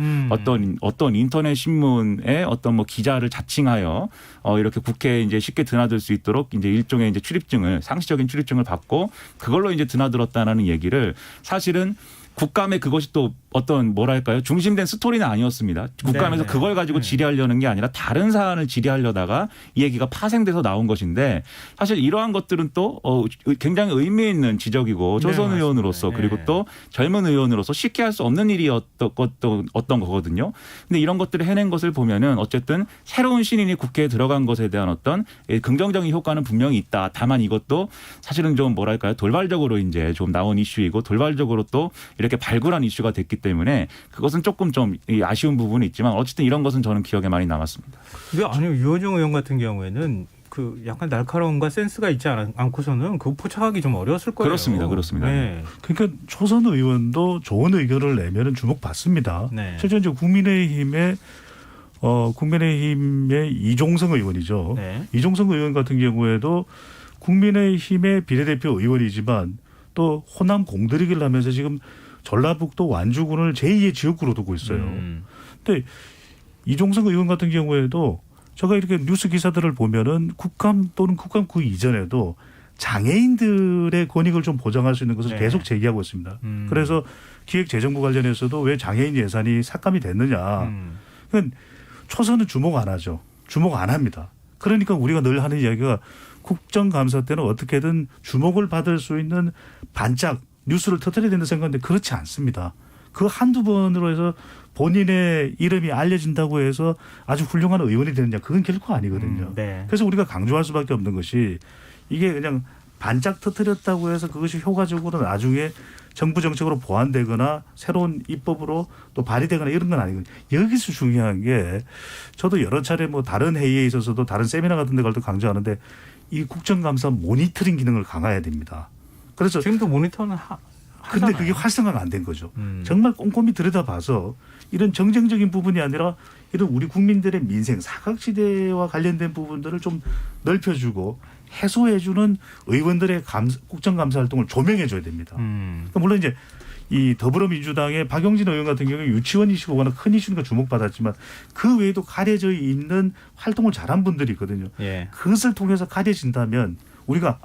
어떤 인터넷 신문에 어떤 뭐 기자를 자칭하여 이렇게 국회에 이제 쉽게 드나들 수 있도록 이제 일종의 이제 상시적인 출입증을 받고 그걸로 이제 드나들었다라는 얘기를 사실은 국감에 그것이 또 어떤 뭐랄까요 중심된 스토리는 아니었습니다. 국감에서 네네. 그걸 가지고 질의하려는 게 아니라 다른 사안을 질의하려다가 이 얘기가 파생돼서 나온 것인데 사실 이러한 것들은 또 굉장히 의미 있는 지적이고 조선 네, 의원으로서 맞습니다. 그리고 네. 또 젊은 의원으로서 쉽게 할 수 없는 일이었던 거거든요. 근데 이런 것들을 해낸 것을 보면은 어쨌든 새로운 신인이 국회에 들어간 것에 대한 어떤 긍정적인 효과는 분명히 있다. 다만 이것도 사실은 좀 뭐랄까요 돌발적으로 이제 좀 나온 이슈이고 돌발적으로 또 이렇게 발굴한 이슈가 됐기 때문에 그것은 조금 좀 아쉬운 부분이 있지만 어쨌든 이런 것은 저는 기억에 많이 남았습니다. 근데 아니 유호정 의원 같은 경우에는 그 약간 날카로움과 센스가 있지 않고서는 그 포착하기 좀 어려웠을 거예요. 그렇습니다. 네. 그러니까 초선 의원도 좋은 의견을 내면은 주목받습니다. 네. 실제 이제 국민의힘의 이종성 의원이죠. 네. 이종성 의원 같은 경우에도 국민의힘의 비례대표 의원이지만 또 호남 공들이기를 하면서 지금 전라북도 완주군을 제2의 지역구로 두고 있어요. 근데 이종성 의원 같은 경우에도 제가 이렇게 뉴스 기사들을 보면은 국감 또는 국감 그 이전에도 장애인들의 권익을 좀 보장할 수 있는 것을 네. 계속 제기하고 있습니다. 그래서 기획재정부 관련해서도 왜 장애인 예산이 삭감이 됐느냐. 그건 초선은 주목 안 하죠. 주목 안 합니다. 그러니까 우리가 늘 하는 이야기가 국정감사 때는 어떻게든 주목을 받을 수 있는 반짝 뉴스를 터뜨려야 된다 생각하는데 그렇지 않습니다. 그 한두 번으로 해서 본인의 이름이 알려진다고 해서 아주 훌륭한 의원이 되느냐 그건 결코 아니거든요. 네. 그래서 우리가 강조할 수밖에 없는 것이 이게 그냥 반짝 터뜨렸다고 해서 그것이 효과적으로 나중에 정부 정책으로 보완되거나 새로운 입법으로 또 발의되거나 이런 건 아니거든요. 여기서 중요한 게 저도 여러 차례 뭐 다른 회의에 있어서도 다른 세미나 같은 데 갈 때 강조하는데 이 국정감사 모니터링 기능을 강화해야 됩니다. 그래서 지금도 모니터는 근데 그게 활성화가 안 된 거죠. 음. 정말 꼼꼼히 들여다봐서 이런 정쟁적인 부분이 아니라 이런 우리 국민들의 민생 사각지대와 관련된 부분들을 좀 넓혀주고 해소해주는 의원들의 국정감사 활동을 조명해줘야 됩니다. 그러니까 물론 이제 이 더불어민주당의 박용진 의원 같은 경우에 유치원 이슈가 큰 이슈니까 주목받았지만 그 외에도 가려져 있는 활동을 잘한 분들이 있거든요. 예. 그것을 통해서 가려진다면 우리가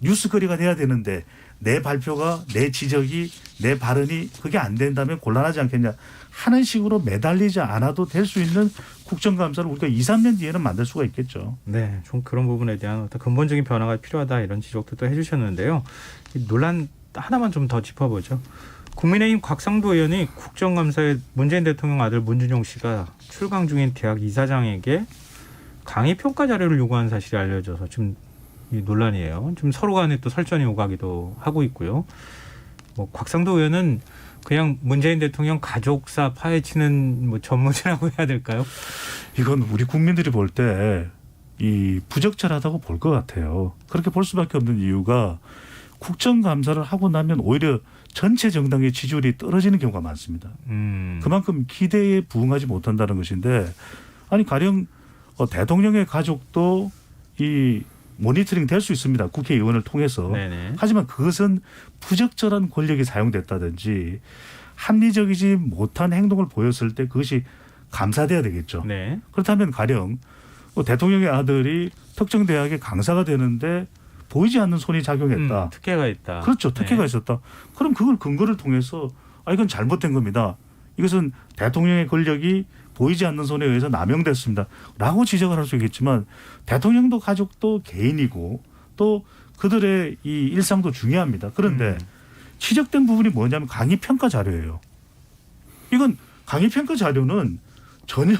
뉴스거리가 돼야 되는데 내 발표가 내 지적이 내 발언이 그게 안 된다면 곤란하지 않겠냐 하는 식으로 매달리지 않아도 될 수 있는 국정감사를 우리가 2, 3년 뒤에는 만들 수가 있겠죠. 네, 좀 그런 부분에 대한 어떤 근본적인 변화가 필요하다 이런 지적도 또 해주셨는데요. 이 논란 하나만 좀 더 짚어보죠. 국민의힘 곽상도 의원이 국정감사에 문재인 대통령 아들 문준용 씨가 출강 중인 대학 이사장에게 강의 평가 자료를 요구한 사실이 알려져서 지금 이 논란이에요. 지금 서로 간에 또 설전이 오가기도 하고 있고요. 뭐 곽상도 의원은 그냥 문재인 대통령 가족사 파헤치는 뭐 전문이라고 해야 될까요? 이건 우리 국민들이 볼 때 이 부적절하다고 볼 것 같아요. 그렇게 볼 수밖에 없는 이유가 국정감사를 하고 나면 오히려 전체 정당의 지지율이 떨어지는 경우가 많습니다. 그만큼 기대에 부응하지 못한다는 것인데 아니 가령 대통령의 가족도 이 모니터링 될 수 있습니다. 국회의원을 통해서. 네네. 하지만 그것은 부적절한 권력이 사용됐다든지 합리적이지 못한 행동을 보였을 때 그것이 감사돼야 되겠죠. 네. 그렇다면 가령 대통령의 아들이 특정 대학의 강사가 되는데 보이지 않는 손이 작용했다. 특혜가 있다. 그렇죠. 특혜가 네. 있었다. 그럼 그걸 근거를 통해서 이건 잘못된 겁니다. 이것은 대통령의 권력이 보이지 않는 손에 의해서 남용됐습니다. 라고 지적을 할 수 있겠지만 대통령도 가족도 개인이고 또 그들의 이 일상도 중요합니다. 그런데 지적된 부분이 뭐냐면 강의평가 자료예요. 이건 강의평가 자료는 전혀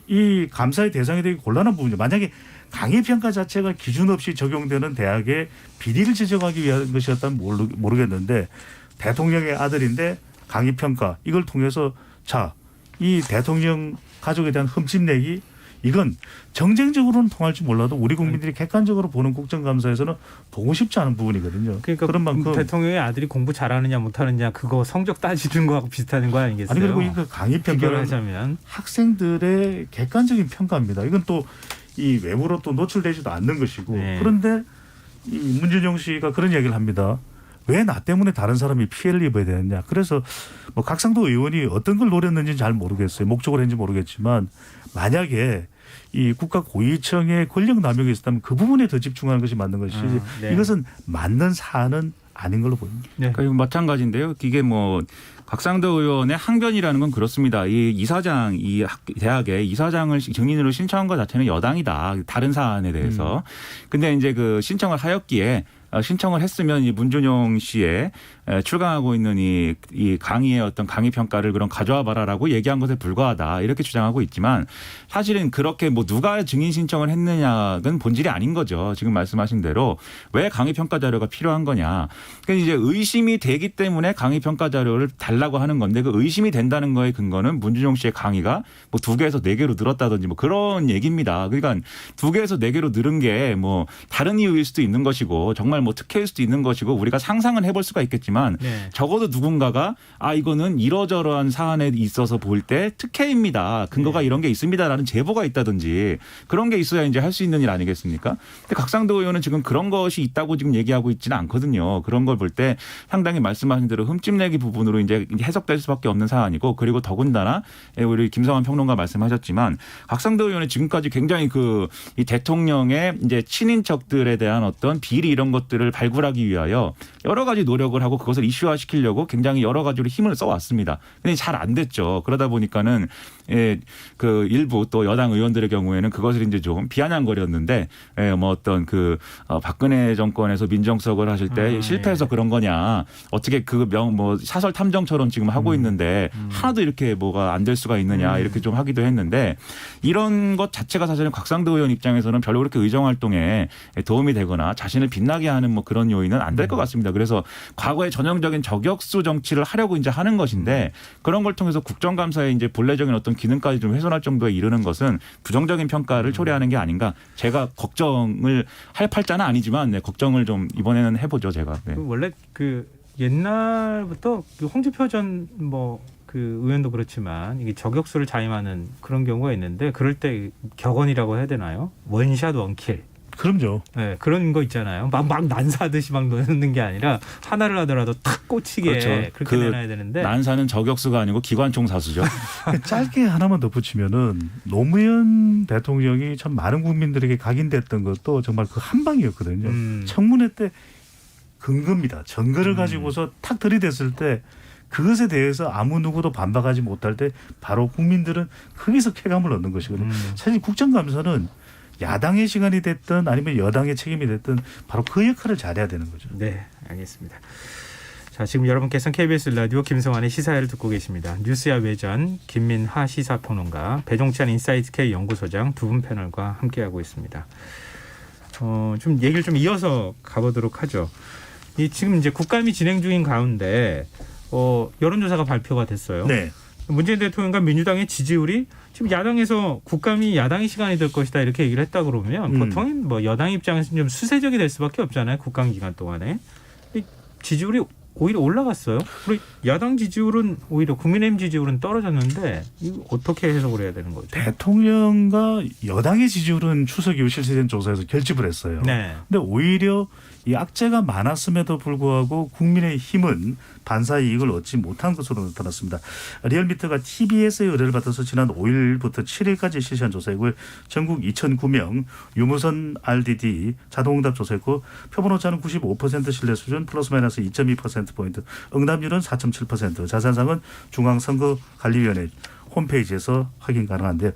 이 감사의 대상이 되기 곤란한 부분이죠. 만약에 강의평가 자체가 기준 없이 적용되는 대학의 비리를 지적하기 위한 것이었다면 모르겠는데 대통령의 아들인데 강의평가 이걸 통해서 이 대통령 가족에 대한 흠집내기 이건 정쟁적으로는 통할지 몰라도 우리 국민들이 객관적으로 보는 국정감사에서는 보고 싶지 않은 부분이거든요. 그러니까 그런 만큼 대통령의 아들이 공부 잘하느냐 못하느냐 그거 성적 따지는 거하고 비슷한 거 아니겠어요? 아니 그리고 이 강의 비교를 평가는 하자면 학생들의 객관적인 평가입니다. 이건 또 이 외부로 또 노출되지도 않는 것이고 네. 그런데 이 문준용 씨가 그런 이야기를 합니다. 왜 나 때문에 다른 사람이 피해를 입어야 되느냐. 그래서 뭐 각상도 의원이 어떤 걸 노렸는지는 잘 모르겠어요. 목적으로 했는지 모르겠지만 만약에 이 국가 고위층의 권력 남용이 있었다면 그 부분에 더 집중하는 것이 맞는 것이지 네. 이것은 맞는 사안은 아닌 걸로 보입니다. 네. 그러니까 이거 마찬가지인데요. 이게 뭐 곽상도 의원의 항변이라는 건 그렇습니다. 이 이사장, 대학의 이사장을 증인으로 신청한 것 자체는 여당이다. 다른 사안에 대해서. 근데 이제 그 신청을 하였기에 신청을 했으면 이 문준용 씨의 출강하고 있는 이 강의의 어떤 강의 평가를 그럼 가져와 봐라라고 얘기한 것에 불과하다 이렇게 주장하고 있지만 사실은 그렇게 뭐 누가 증인 신청을 했느냐는 본질이 아닌 거죠. 지금 말씀하신 대로 왜 강의 평가 자료가 필요한 거냐. 그러니까 이제 의심이 되기 때문에 강의 평가 자료를 달라고 하는 건데 그 의심이 된다는 거에 근거는 문준용 씨의 강의가 뭐 2개에서 4개로 늘었다든지 뭐 그런 얘기입니다. 그러니까 2개에서 4개로 늘은 게 뭐 다른 이유일 수도 있는 것이고 정말 뭐 특혜일 수도 있는 것이고 우리가 상상은 해볼 수가 있겠지만 네. 적어도 누군가가 이거는 이러저러한 사안에 있어서 볼 때 특혜입니다. 근거가 이런 게 있습니다라는 제보가 있다든지 그런 게 있어야 이제 할 수 있는 일 아니겠습니까? 근데 곽상도 의원은 지금 그런 것이 있다고 지금 얘기하고 있지는 않거든요. 그런 걸 볼 때 상당히 말씀하신 대로 흠집내기 부분으로 이제 해석될 수밖에 없는 사안이고 그리고 더군다나 우리 김성환 평론가 말씀하셨지만 곽상도 의원은 지금까지 굉장히 이 대통령의 이제 친인척들에 대한 어떤 비리 이런 것들을 발굴하기 위하여 여러 가지 노력을 하고 그것을 이슈화시키려고 굉장히 여러 가지로 힘을 써왔습니다. 근데 잘 안 됐죠. 그러다 보니까는 그 일부 또 여당 의원들의 경우에는 그것을 이제 좀 비아냥거렸는데 뭐 어떤 박근혜 정권에서 민정수석을 하실 때 실패해서 그런 거냐. 어떻게 뭐 사설 탐정처럼 지금 하고 있는데 하나도 이렇게 뭐가 안 될 수가 있느냐 이렇게 좀 하기도 했는데 이런 것 자체가 사실은 곽상도 의원 입장에서는 별로 그렇게 의정 활동에 도움이 되거나 자신을 빛나게 하는 뭐 그런 요인은 안 될 것 같습니다. 그래서 과거에 전형적인 저격수 정치를 하려고 이제 하는 것인데 그런 걸 통해서 국정감사의 이제 본래적인 어떤 기능까지 좀 훼손할 정도에 이르는 것은 부정적인 평가를 초래하는 게 아닌가. 제가 걱정을 할 팔자는 아니지만 걱정을 좀 이번에는 해보죠, 제가. 네. 원래 옛날부터 홍준표 전 의원도 그렇지만 이게 저격수를 자임하는 그런 경우가 있는데 그럴 때 격언이라고 해야 되나요? 원샷 원킬. 그럼요. 네, 그런 거 있잖아요. 막 난사하듯이 막 넣는 게 아니라 하나를 하더라도 탁 꽂히게 그렇죠. 그렇게 내놔야 되는데 난사는 저격수가 아니고 기관총 사수죠. 짧게 하나만 덧붙이면은 노무현 대통령이 참 많은 국민들에게 각인됐던 것도 정말 그 한 방이었거든요. 청문회 때 근거입니다. 증거를 가지고서 탁 들이댔을 때 그것에 대해서 아무 누구도 반박하지 못할 때 바로 국민들은 거기서 쾌감을 얻는 것이거든요. 사실 국정감사는 야당의 시간이 됐든 아니면 여당의 책임이 됐든 바로 그 역할을 잘해야 되는 거죠. 네, 알겠습니다. 자, 지금 여러분께서는 KBS 라디오 김성환의 시사회를 듣고 계십니다. 뉴스야 외전 김민하 시사평론가, 배종찬 인사이트K 연구소장 두 분 패널과 함께하고 있습니다. 좀 얘기를 좀 이어서 가보도록 하죠. 지금 이제 국감이 진행 중인 가운데 여론조사가 발표가 됐어요. 네. 문재인 대통령과 민주당의 지지율이 지금 야당에서 국감이 야당의 시간이 될 것이다 이렇게 얘기를 했다 그러면 보통 뭐 여당 입장에서는 좀 수세적이 될 수밖에 없잖아요. 국감 기간 동안에. 지지율이 오히려 올라갔어요. 그리고 야당 지지율은 오히려 국민의힘 지지율은 떨어졌는데 이거 어떻게 해석을 해야 되는 거죠? 대통령과 여당의 지지율은 추석 이후 실시된 조사에서 결집을 했어요. 네. 근데 오히려 이 악재가 많았음에도 불구하고 국민의힘은 반사 이익을 얻지 못한 것으로 나타났습니다. 리얼미터가 TBS의 의뢰를 받아서 지난 5일부터 7일까지 실시한 조사이고요. 전국 2,009명 유무선 RDD 자동응답 조사했고 표본 오차는 95% 신뢰 수준 플러스 마이너스 2.2%포인트 응답률은 4.7% 자세한 중앙선거관리위원회 홈페이지에서 확인 가능한데요.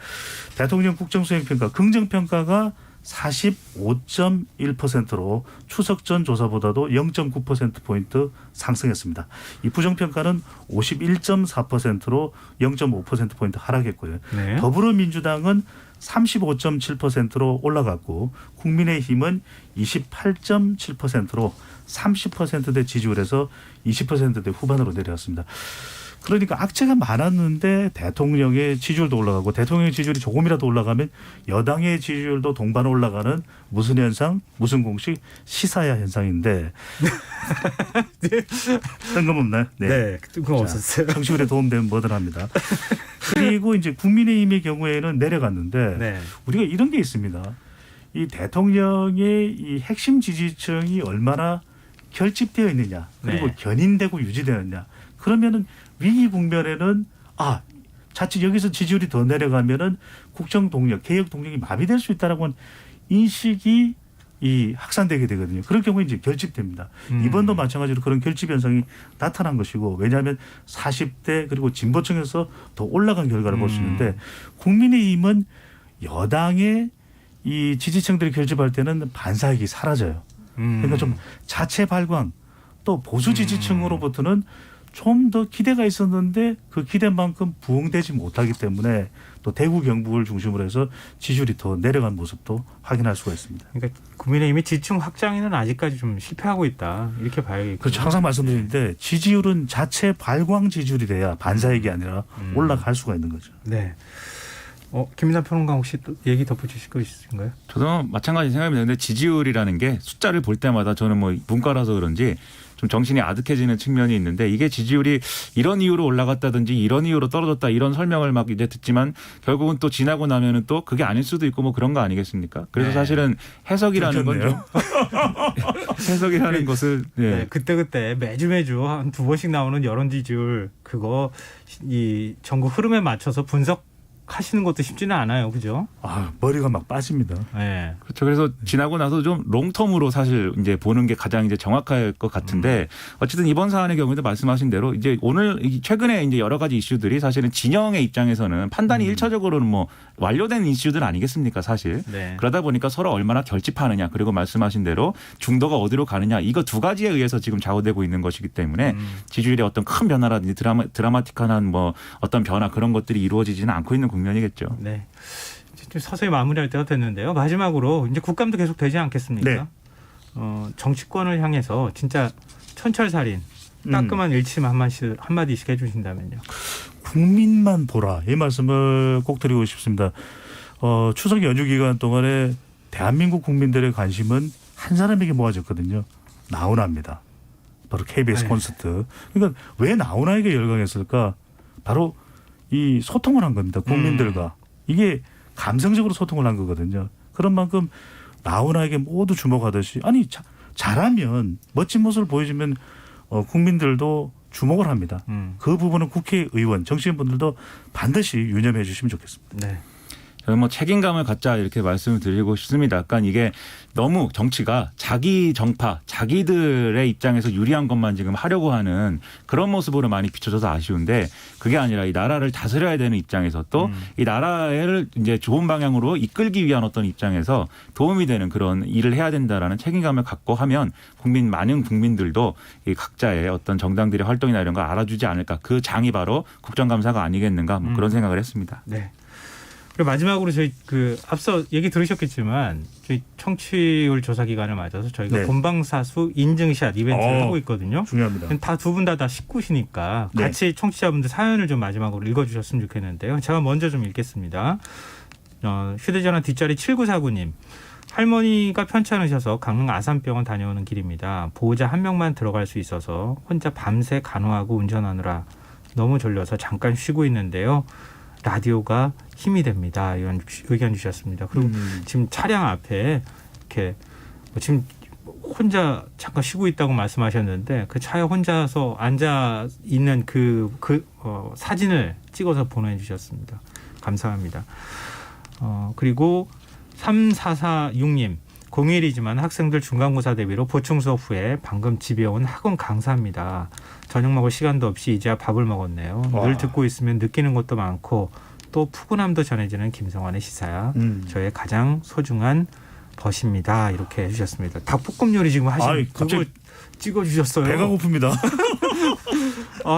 대통령 국정수행평가 긍정평가가 45.1%로 추석 전 조사보다도 0.9%포인트 상승했습니다. 이 부정평가는 51.4%로 0.5%포인트 하락했고요. 네. 더불어민주당은 35.7%로 올라갔고 국민의힘은 28.7%로 30%대 지지율에서 20%대 후반으로 내려왔습니다. 그러니까 악재가 많았는데 대통령의 지지율도 올라가고 대통령의 지지율이 조금이라도 올라가면 여당의 지지율도 동반 올라가는 무슨 현상, 무슨 공식, 시사야 현상인데 뜬금없나요? 네, 뜬금없었어요. 청취율에 도움되면 뭐든 합니다. 그리고 이제 국민의힘의 경우에는 내려갔는데 네. 우리가 이런 게 있습니다. 이 대통령의 이 핵심 지지층이 얼마나 결집되어 있느냐 그리고 네. 견인되고 유지되느냐 그러면은 위기 국면에는 자칫 여기서 지지율이 더 내려가면은 국정 동력, 개혁 동력이 마비될 수 있다라고 하는 인식이 이 확산되게 되거든요. 그럴 경우에 이제 결집됩니다. 이번도 마찬가지로 그런 결집 현상이 나타난 것이고 왜냐하면 40대 그리고 진보층에서 더 올라간 결과를 볼 수 있는데 국민의힘은 여당의 이 지지층들이 결집할 때는 반사익이 사라져요. 그러니까 좀 자체 발광 또 보수 지지층으로부터는 좀 더 기대가 있었는데 그 기대만큼 부응되지 못하기 때문에 또 대구 경북을 중심으로 해서 지지율이 더 내려간 모습도 확인할 수가 있습니다. 그러니까 국민의힘이 지지층 확장에는 아직까지 좀 실패하고 있다 이렇게 봐야겠죠. 그렇죠. 항상 말씀드리는데 지지율은 자체 발광 지지율이 돼야 반사익이 아니라 올라갈 수가 있는 거죠. 네. 김민삼 평론가 혹시 또 얘기 덧붙이실 거 있으신가요? 저도 마찬가지 생각이 드는데 지지율이라는 게 숫자를 볼 때마다 저는 뭐 문과라서 그런지 좀 정신이 아득해지는 측면이 있는데 이게 지지율이 이런 이유로 올라갔다든지 이런 이유로 떨어졌다 이런 설명을 막 이제 듣지만 결국은 또 지나고 나면은 또 그게 아닐 수도 있고 뭐 그런 거 아니겠습니까? 그래서 네. 사실은 해석이라는 건 좀 해석이라는 것을 네, 그때 매주 한 두 번씩 나오는 여론 지지율 그거 이 전국 흐름에 맞춰서 분석하시는 것도 쉽지는 않아요, 그죠? 아, 머리가 막 빠집니다. 네. 그렇죠. 그래서 지나고 나서 좀 롱텀으로 사실 이제 보는 게 가장 이제 정확할 것 같은데 어쨌든 이번 사안의 경우에도 말씀하신 대로 이제 오늘 최근에 이제 여러 가지 이슈들이 사실은 진영의 입장에서는 판단이 일차적으로는 뭐 완료된 이슈들 아니겠습니까, 사실. 네. 그러다 보니까 서로 얼마나 결집하느냐 그리고 말씀하신 대로 중도가 어디로 가느냐 이거 두 가지에 의해서 지금 좌우되고 있는 것이기 때문에 지지율의 어떤 큰 변화라든지 드라마틱한 뭐 어떤 변화 그런 것들이 이루어지지는 않고 있는 국면이겠죠. 네. 좀 서서히 마무리할 때가 됐는데요. 마지막으로 이제 국감도 계속 되지 않겠습니까? 네. 정치권을 향해서 진짜 천철살인 따끔한 일침 한마디씩 해주신다면요. 국민만 보라 이 말씀을 꼭 드리고 싶습니다. 추석 연휴 기간 동안에 대한민국 국민들의 관심은 한 사람에게 모아졌거든요. 나훈아입니다. 바로 KBS 네. 콘서트. 그러니까 왜 나훈아에게 열광했을까? 바로 이 소통을 한 겁니다. 국민들과. 이게 감성적으로 소통을 한 거거든요. 그런 만큼 나훈아에게 모두 주목하듯이 아니 잘하면 멋진 모습을 보여주면 국민들도 주목을 합니다. 그 부분은 국회의원, 정치인분들도 반드시 유념해 주시면 좋겠습니다. 네. 저는 뭐 책임감을 갖자 이렇게 말씀을 드리고 싶습니다. 약간 이게 너무 정치가 자기 정파, 자기들의 입장에서 유리한 것만 지금 하려고 하는 그런 모습으로 많이 비춰져서 아쉬운데 그게 아니라 이 나라를 다스려야 되는 입장에서 또 이 나라를 이제 좋은 방향으로 이끌기 위한 어떤 입장에서 도움이 되는 그런 일을 해야 된다라는 책임감을 갖고 하면 많은 국민들도 이 각자의 어떤 정당들의 활동이나 이런 걸 알아주지 않을까. 그 장이 바로 국정감사가 아니겠는가 뭐 그런 생각을 했습니다. 네. 그리고 마지막으로 저희 앞서 얘기 들으셨겠지만 저희 청취율 조사 기간을 맞아서 저희가 네. 본방사수 인증샷 이벤트를 하고 있거든요. 중요합니다. 다 두 분 다 식구시니까 네. 같이 청취자분들 사연을 좀 마지막으로 읽어주셨으면 좋겠는데요. 제가 먼저 좀 읽겠습니다. 휴대전화 뒷자리 7949님. 할머니가 편찮으셔서 강릉 아산병원 다녀오는 길입니다. 보호자 한 명만 들어갈 수 있어서 혼자 밤새 간호하고 운전하느라 너무 졸려서 잠깐 쉬고 있는데요. 라디오가 힘이 됩니다. 이런 의견 주셨습니다. 그리고 지금 차량 앞에 이렇게 지금 혼자 잠깐 쉬고 있다고 말씀하셨는데 그 차에 혼자서 앉아 있는 사진을 찍어서 보내주셨습니다. 감사합니다. 그리고 3446님. 공휴일이지만 학생들 중간고사 대비로 보충 수업 후에 방금 집에 온 학원 강사입니다. 저녁 먹을 시간도 없이 이제야 밥을 먹었네요. 와. 늘 듣고 있으면 느끼는 것도 많고 또 푸근함도 전해지는 김성환의 시사야. 저의 가장 소중한 벗입니다. 이렇게 해주셨습니다. 닭볶음 요리 지금 하시는 그거 찍어주셨어요. 배가 고픕니다.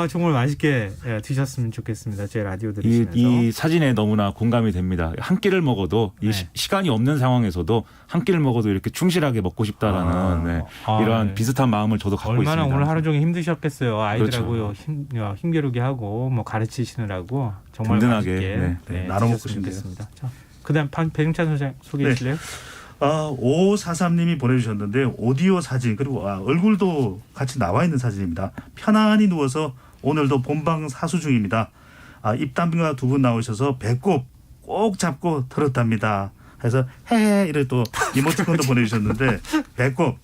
정말 맛있게 드셨으면 좋겠습니다. 제 라디오 들으시면서. 이 사진에 너무나 공감이 됩니다. 한 끼를 먹어도 이 시간이 없는 상황에서도 한 끼를 먹어도 이렇게 충실하게 먹고 싶다라는 이러한 비슷한 마음을 저도 갖고 있습니다. 얼마나 오늘 하루 종일 힘드셨겠어요. 아이들하고 그렇죠. 힘겨루기 하고 뭐 가르치시느라고 정말 든든하게 맛있게 나눠 먹고 드셨으면 좋겠습니다. 자, 그다음 배용찬 소장 소개해 주실래요? 5543님이 보내주셨는데 오디오 사진 그리고 얼굴도 같이 나와 있는 사진입니다. 편안히 누워서 오늘도 본방 사수 중입니다. 입담비가 두 분 나오셔서 배꼽 꼭 잡고 들었답니다. 해서 헤헤 이래 또 이모티콘도 보내주셨는데 배꼽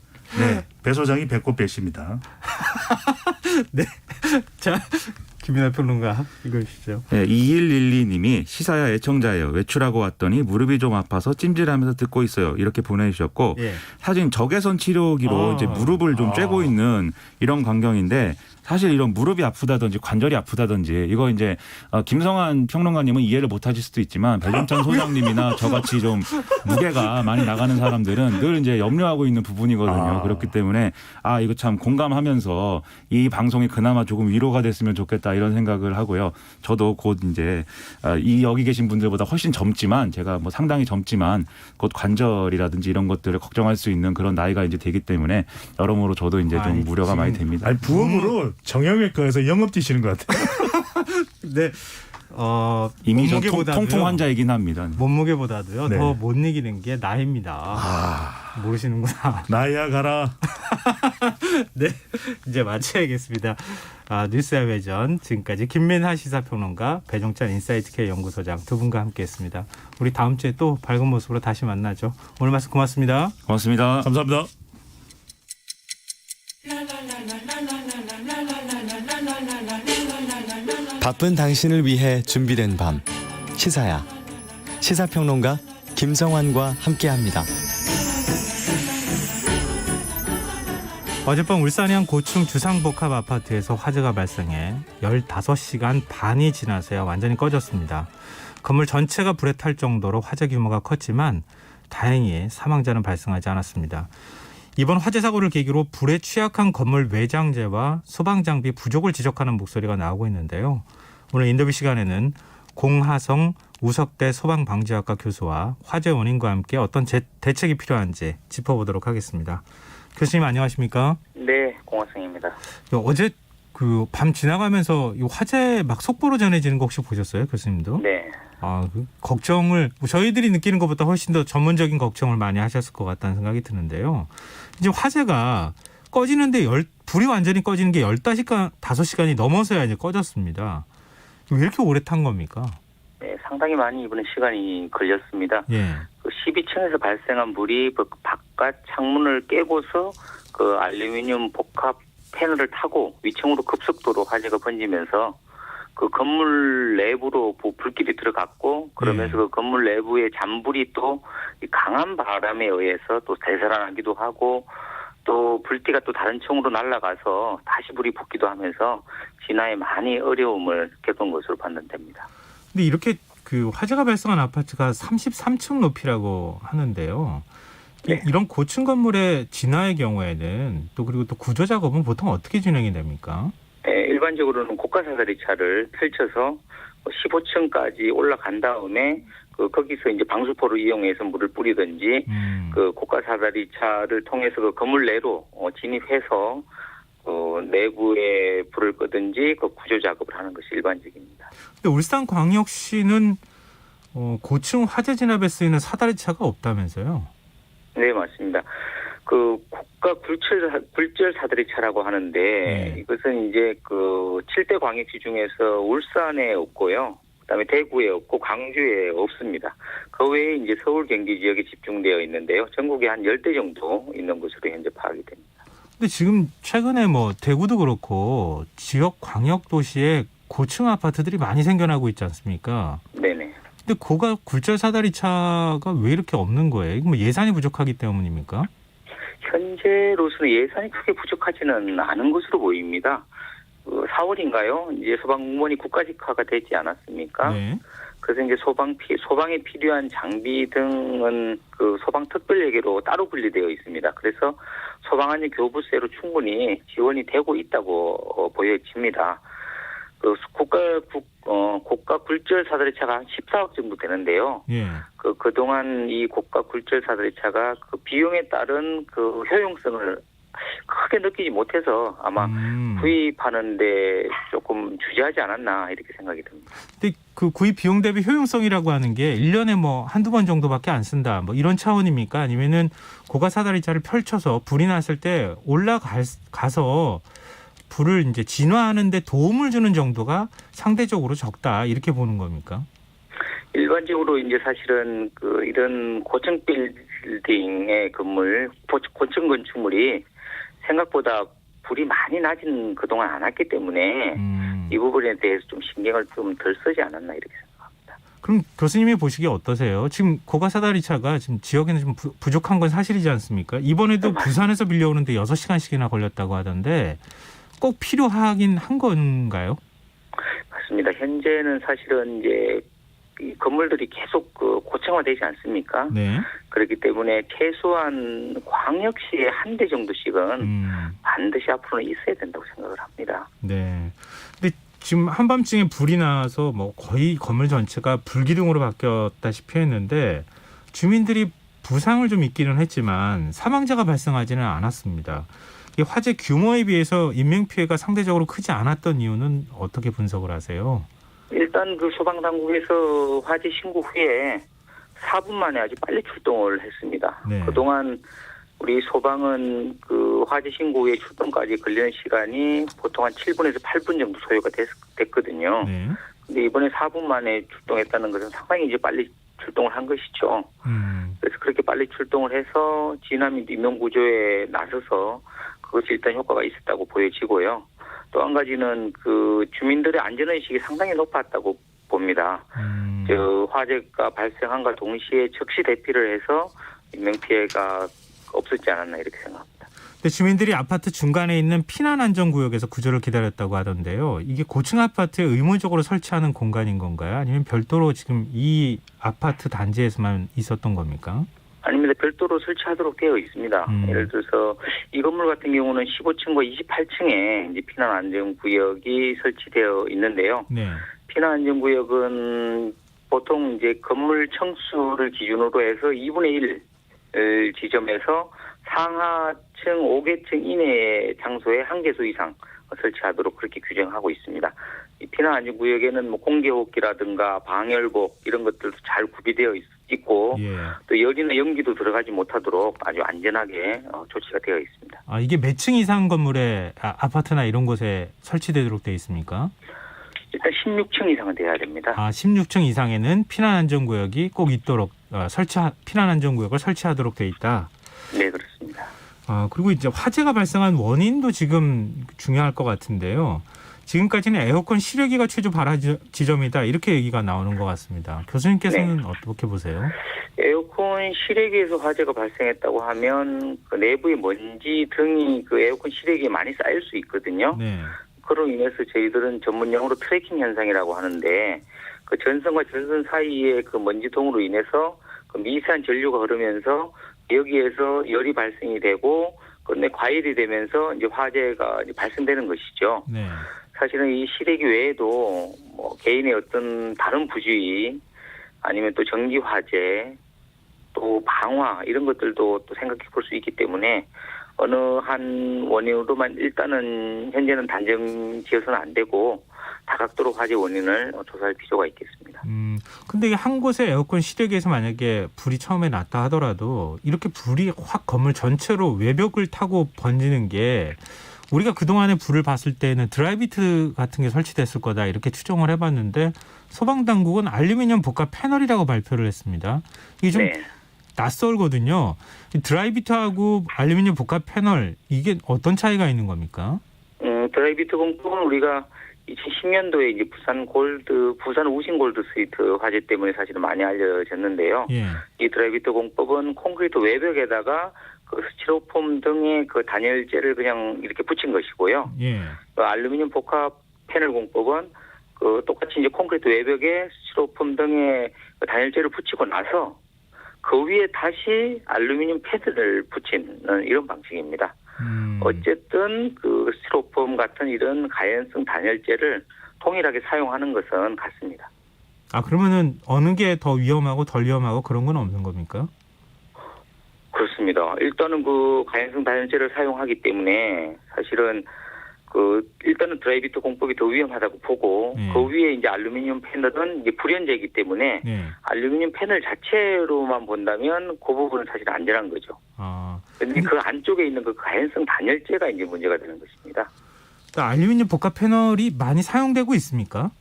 배 소장이 배꼽 배십니다. 네. 자 김민하 평론가 읽어주시죠. 네, 2112님이 시사야 애청자예요. 외출하고 왔더니 무릎이 좀 아파서 찜질하면서 듣고 있어요. 이렇게 보내주셨고 예. 사진 적외선 치료기로 이제 무릎을 좀 쬐고 있는 이런 광경인데 사실 이런 무릎이 아프다든지 관절이 아프다든지 이거 이제 김성환 평론가님은 이해를 못하실 수도 있지만 배종찬 소장님이나 저같이 좀 무게가 많이 나가는 사람들은 늘 이제 염려하고 있는 부분이거든요. 그렇기 때문에 이거 참 공감하면서 이 방송이 그나마 조금 위로가 됐으면 좋겠다 이런 생각을 하고요. 저도 곧 이제 이 여기 계신 분들보다 훨씬 젊지만 제가 뭐 상당히 젊지만 곧 관절이라든지 이런 것들을 걱정할 수 있는 그런 나이가 이제 되기 때문에 여러모로 저도 이제 좀 우려가 많이 됩니다. 아니, 부업으로 정형외과에서 영업 뛰시는 것 같아요. 네. 이미 좀 몸무게보다도요. 통풍 환자이긴 합니다. 몸무게보다도요. 네. 더 못 이기는 게 나이입니다. 모르시는구나. 나야 가라. 네, 이제 마쳐야겠습니다. 뉴스의 외전 지금까지 김민하 시사평론가, 배종찬 인사이트K 연구소장 두 분과 함께했습니다. 우리 다음 주에 또 밝은 모습으로 다시 만나죠. 오늘 말씀 고맙습니다. 고맙습니다. 감사합니다. 바쁜 당신을 위해 준비된 밤 시사야 시사평론가 김성환과 함께합니다. 어젯밤 울산의 한 고층 주상복합 아파트에서 화재가 발생해 15시간 반이 지나서야 완전히 꺼졌습니다. 건물 전체가 불에 탈 정도로 화재 규모가 컸지만 다행히 사망자는 발생하지 않았습니다. 이번 화재 사고를 계기로 불에 취약한 건물 외장재와 소방장비 부족을 지적하는 목소리가 나오고 있는데요. 오늘 인터뷰 시간에는 공하성 우석대 소방방지학과 교수와 화재 원인과 함께 어떤 대책이 필요한지 짚어보도록 하겠습니다. 교수님 안녕하십니까? 네, 공화성입니다. 어제 그 밤 지나가면서 이 화재 막 속보로 전해지는 거 혹시 보셨어요, 교수님도? 네. 걱정을 저희들이 느끼는 것보다 훨씬 더 전문적인 걱정을 많이 하셨을 것 같다는 생각이 드는데요. 이제 화재가 꺼지는데 불이 완전히 꺼지는 게 5시간이 넘어서야 이제 꺼졌습니다. 왜 이렇게 오래 탄 겁니까? 네, 상당히 많이 이번에 시간이 걸렸습니다. 예. 12층에서 발생한 불이 바깥 창문을 깨고서 알루미늄 복합 패널을 타고 위층으로 급속도로 화재가 번지면서 그 건물 내부로 불길이 들어갔고 그러면서 그 건물 내부의 잔불이 또 강한 바람에 의해서 또 되살아나기도 하고 또 불띠가 또 다른 층으로 날아가서 다시 불이 붙기도 하면서 진화에 많이 어려움을 겪은 것으로 판단됩니다. 근데 이렇게 그 화재가 발생한 아파트가 33층 높이라고 하는데요. 네. 이런 고층 건물의 진화의 경우에는 그리고 또 구조 작업은 보통 어떻게 진행이 됩니까? 네, 일반적으로는 고가사다리차를 펼쳐서 15층까지 올라간 다음에 거기서 이제 방수포를 이용해서 물을 뿌리든지 그 고가사다리차를 통해서 그 건물 내로 진입해서 내부에 불을 끄든지 구조 작업을 하는 것이 일반적입니다. 근데 울산광역시는 고층 화재 진압에 쓰이는 사다리차가 없다면서요? 네, 맞습니다. 고가 굴절 사다리차라고 하는데 이것은 이제 7대 광역시 중에서 울산에 없고요. 그다음에 대구에 없고 광주에 없습니다. 그 외에 이제 서울 경기 지역에 집중되어 있는데요. 전국에 한 10대 정도 있는 것으로 현재 파악이 됩니다. 근데 지금 최근에 대구도 그렇고 지역 광역 도시에 고층 아파트들이 많이 생겨나고 있지 않습니까? 네네. 근데 고가 굴절 사다리차가 왜 이렇게 없는 거예요? 이거 예산이 부족하기 때문입니까? 현재로서는 예산이 크게 부족하지는 않은 것으로 보입니다. 4월인가요? 이제 소방공무원이 국가직화가 되지 않았습니까? 네. 그래서 이제 소방에 필요한 장비 등은 소방특별회계로 따로 분리되어 있습니다. 그래서 소방안전 교부세로 충분히 지원이 되고 있다고 보여집니다. 고가 굴절 사다리차가 한 14억 정도 되는데요. 예. 그동안 이 고가 굴절 사다리차가 비용에 따른 효용성을 크게 느끼지 못해서 아마 구입하는데 조금 주저하지 않았나 이렇게 생각이 듭니다. 근데 그 구입 비용 대비 효용성이라고 하는 게 1년에 한두 번 정도밖에 안 쓴다. 이런 차원입니까? 아니면은 고가 사다리차를 펼쳐서 불이 났을 때 올라가서 불을 이제 진화하는 데 도움을 주는 정도가 상대적으로 적다. 이렇게 보는 겁니까? 일반적으로 이제 사실은 이런 고층 빌딩의 건물, 고층 건축물이 생각보다 불이 많이 나진 그동안 않았기 때문에 이 부분에 대해서 좀 신경을 좀 덜 쓰지 않았나 이렇게 생각합니다. 그럼 교수님이 보시기에 어떠세요? 지금 고가사다리차가 지금 지역에는 좀 부족한 건 사실이지 않습니까? 이번에도 부산에서 빌려오는데 6시간씩이나 걸렸다고 하던데 꼭 필요하긴 한 건가요? 맞습니다. 현재는 사실은 이제 이 건물들이 계속 고층화되지 않습니까? 네. 그렇기 때문에 최소한 광역시에 한 대 정도씩은 반드시 앞으로는 있어야 된다고 생각을 합니다. 네. 근데 지금 한밤중에 불이 나서 뭐 거의 건물 전체가 불기둥으로 바뀌었다시피 했는데 주민들이 부상을 좀 입기는 했지만 사망자가 발생하지는 않았습니다. 이 화재 규모에 비해서 인명피해가 상대적으로 크지 않았던 이유는 어떻게 분석을 하세요? 일단 그 소방당국에서 화재 신고 후에 4분 만에 아주 빨리 출동을 했습니다. 네. 그동안 우리 소방은 그 화재 신고 후에 출동까지 걸리는 시간이 보통 한 7분에서 8분 정도 소요가 됐거든요. 네. 근데 이번에 4분 만에 출동했다는 것은 상당히 이제 빨리 출동을 한 것이죠. 그래서 그렇게 빨리 출동을 해서 진화 및 인명 구조에 나서서 그것이 일단 효과가 있었다고 보여지고요. 또 한 가지는 그 주민들의 안전의식이 상당히 높았다고 봅니다. 화재가 발생한과 동시에 즉시 대피를 해서 인명피해가 없었지 않았나 이렇게 생각합니다. 근데 주민들이 아파트 중간에 있는 피난안전구역에서 구조를 기다렸다고 하던데요. 이게 고층 아파트에 의무적으로 설치하는 공간인 건가요? 아니면 별도로 지금 이 아파트 단지에서만 있었던 겁니까? 아닙니다. 별도로 설치하도록 되어 있습니다. 예를 들어서 이 건물 같은 경우는 15층과 28층에 이제 피난안전구역이 설치되어 있는데요. 네. 피난안전구역은 보통 이제 건물 층수를 기준으로 해서 2분의 1 지점에서 상하층 5개층 이내의 장소에 1개소 이상 설치하도록 그렇게 규정하고 있습니다. 이 피난안전구역에는 뭐 공기호흡기라든가 방열복 이런 것들도 잘 구비되어 있고 예. 또 열이나 연기도 들어가지 못하도록 아주 안전하게 조치가 되어 있습니다. 아, 이게 몇 층 이상 건물에 아파트나 이런 곳에 설치되도록 되어 있습니까? 일단 16층 이상은 돼야 됩니다. 아, 16층 이상에는 피난안전구역이 꼭 있도록 피난안전구역을 설치하도록 되어 있다. 네, 그렇습니다. 아, 그리고 이제 화재가 발생한 원인도 지금 중요할 것 같은데요. 지금까지는 에어컨 실외기가 최주 발화 지점이다 이렇게 얘기가 나오는 것 같습니다. 교수님께서는 어떻게 보세요? 에어컨 실외기에서 화재가 발생했다고 하면 그 내부의 먼지 등이 그 에어컨 실외기에 많이 쌓일 수 있거든요. 네. 그로 인해서 저희들은 전문용어로 트래킹 현상이라고 하는데 그 전선과 전선 사이에 그 먼지동으로 인해서 그 미세한 전류가 흐르면서 여기에서 열이 발생이 되고 그런데 과열이 되면서 이제 화재가 이제 발생되는 것이죠. 네. 사실은 이 실외기 외에도 뭐 개인의 어떤 다른 부주의 아니면 또 전기 화재 또 방화 이런 것들도 또 생각해 볼 수 있기 때문에 어느 한 원인으로만 일단은 현재는 단정 지어서는 안 되고 다각도로 화재 원인을 조사할 필요가 있겠습니다. 근데 한 곳에 에어컨 실외기에서 만약에 불이 처음에 났다 하더라도 이렇게 불이 확 건물 전체로 외벽을 타고 번지는 게 우리가 그동안에 불을 봤을 때는 드라이비트 같은 게 설치됐을 거다 이렇게 추정을 해봤는데 소방당국은 알루미늄 복합 패널이라고 발표를 했습니다. 이게 좀 낯설거든요. 드라이비트하고 알루미늄 복합 패널 이게 어떤 차이가 있는 겁니까? 드라이비트 공법은 우리가 2010년도에 이제 부산 우신 골드 스위트 화재 때문에 사실은 많이 알려졌는데요. 예. 이 드라이비트 공법은 콘크리트 외벽에다가 그 스티로폼 등의 그 단열재를 그냥 이렇게 붙인 것이고요. 예. 그 알루미늄 복합 패널 공법은 그 똑같이 이제 콘크리트 외벽에 스티로폼 등의 그 단열재를 붙이고 나서 그 위에 다시 알루미늄 패드를 붙이는 이런 방식입니다. 어쨌든 그 스티로폼 같은 이런 가연성 단열재를 동일하게 사용하는 것은 같습니다. 아, 그러면은 어느 게 더 위험하고 덜 위험하고 그런 건 없는 겁니까? 그렇습니다. 일단은 그 가연성 단열재를 사용하기 때문에 사실은 그 일단은 드라이비트 공법이 더 위험하다고 보고 그 위에 이제 알루미늄 패널은 이제 불연제이기 때문에 알루미늄 패널 자체로만 본다면 그 부분은 사실 안전한 거죠. 아. 그런데 그 안쪽에 있는 그 가연성 단열재가 이제 문제가 되는 것입니다. 알루미늄 복합 패널이 많이 사용되고 있습니까?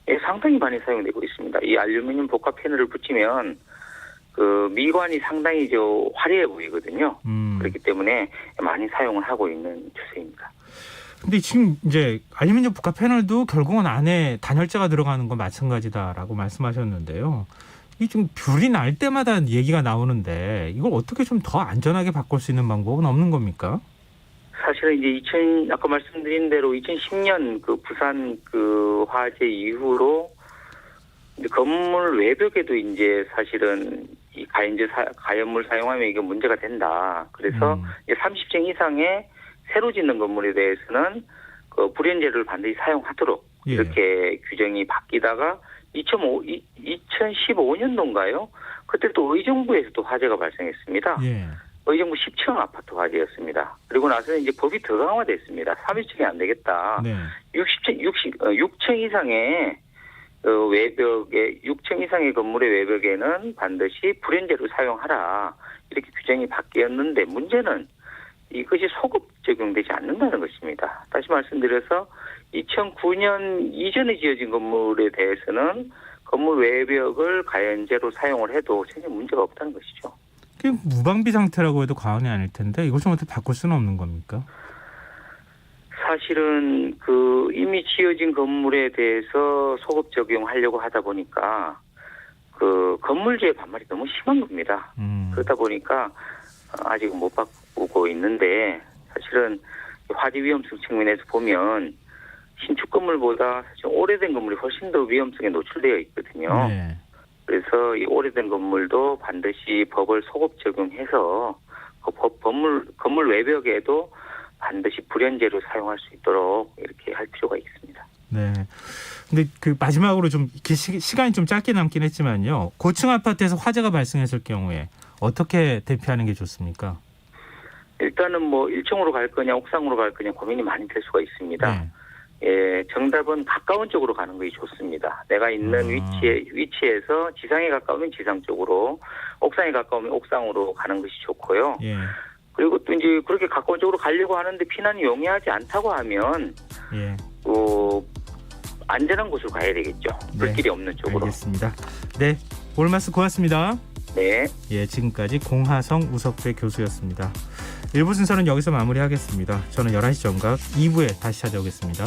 예, 상당히 많이 사용되고 있습니다. 이 알루미늄 복합 패널을 붙이면 그 미관이 상당히 화려해 보이거든요. 그렇기 때문에 많이 사용을 하고 있는 추세입니다. 근데 지금 이제 알루미늄 복합 패널도 결국은 안에 단열재가 들어가는 건 마찬가지다라고 말씀하셨는데요. 이 좀 불이 날 때마다 얘기가 나오는데 이걸 어떻게 좀 더 안전하게 바꿀 수 있는 방법은 없는 겁니까? 사실은 이제 아까 말씀드린 대로 2010년 그 부산 그 화재 이후로 이제 건물 외벽에도 이제 사실은 이 가연물 사용하면 이게 문제가 된다. 그래서 이제 30층 이상의 새로 짓는 건물에 대해서는 그 불연제를 반드시 사용하도록 예. 이렇게 규정이 바뀌다가 2015년도인가요? 그때 또 의정부에서 또 화재가 발생했습니다. 예. 의정부 10층 아파트 화재였습니다. 그리고 나서는 이제 법이 더 강화됐습니다. 30층이 안 되겠다. 네. 6층 이상의 외벽에 6층 이상의 건물의 외벽에는 반드시 불연제를 사용하라. 이렇게 규정이 바뀌었는데 문제는 이것이 소급 적용되지 않는다는 것입니다. 다시 말씀드려서 2009년 이전에 지어진 건물에 대해서는 건물 외벽을 가연제로 사용을 해도 전혀 문제가 없다는 것이죠. 그게 무방비 상태라고 해도 과언이 아닐 텐데 이걸 좀 어떻게 바꿀 수는 없는 겁니까? 사실은 그 이미 지어진 건물에 대해서 소급 적용하려고 하다 보니까 그 건물주의 반발이 너무 심한 겁니다. 그러다 보니까 아직은 못 바꾸고 있는데 사실은 화재 위험성 측면에서 보면 신축 건물보다 사실 오래된 건물이 훨씬 더 위험성에 노출되어 있거든요. 네. 그래서 이 오래된 건물도 반드시 법을 소급 적용해서 그 건물 외벽에도 반드시 불연제로 사용할 수 있도록 이렇게 할 필요가 있습니다. 네. 근데 그 마지막으로 좀 시간이 좀 짧게 남긴 했지만요. 고층 아파트에서 화재가 발생했을 경우에 어떻게 대피하는 게 좋습니까? 일단은 뭐 1층으로 갈 거냐 옥상으로 갈 거냐 고민이 많이 될 수가 있습니다. 네. 예, 정답은 가까운 쪽으로 가는 것이 좋습니다. 내가 있는 위치에서 지상에 가까우면 지상 쪽으로, 옥상에 가까우면 옥상으로 가는 것이 좋고요. 예. 그리고 또 이제 그렇게 가까운 쪽으로 가려고 하는데 피난이 용이하지 않다고 하면 예. 안전한 곳으로 가야 되겠죠. 불길이 없는 쪽으로. 알겠습니다. 네, 오늘 말씀 고맙습니다. 네. 예, 지금까지 공하성 우석대 교수였습니다. 1부 순서는 여기서 마무리하겠습니다. 저는 11시 정각 2부에 다시 찾아오겠습니다.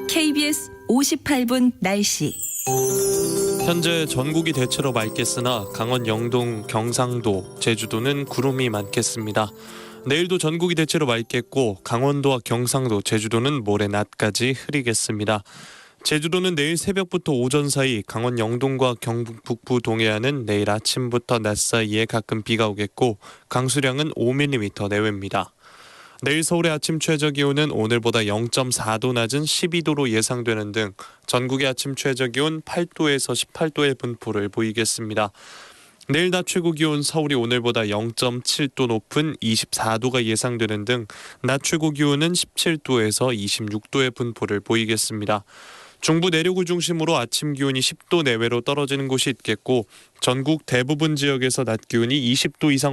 KBS 58분 날씨. 현재 전국이 대체로 맑겠으나 강원 영동, 경상도, 제주도는 구름이 많겠습니다. 내일도 전국이 대체로 맑겠고 강원도와 경상도, 제주도는 모레 낮까지 흐리겠습니다. 제주도는 내일 새벽부터 오전 사이, 강원 영동과 경북 북부 동해안은 내일 아침부터 낮 사이에 가끔 비가 오겠고 강수량은 5mm 내외입니다. 내일 서울의 아침 최저기온은 오늘보다 0.4도 낮은 12도로 예상되는 등 전국의 아침 최저기온 8도에서 18도의 분포를 보이겠습니다. 내일 낮 최고기온 서울이 오늘보다 0.7도 높은 24도가 예상되는 등 낮 최고기온은 17도에서 26도의 분포를 보이겠습니다. 중부 내륙을 중심으로 아침 기온이 10도 내외로 떨어지는 곳이 있겠고 전국 대부분 지역에서 낮 기온이 20도 이상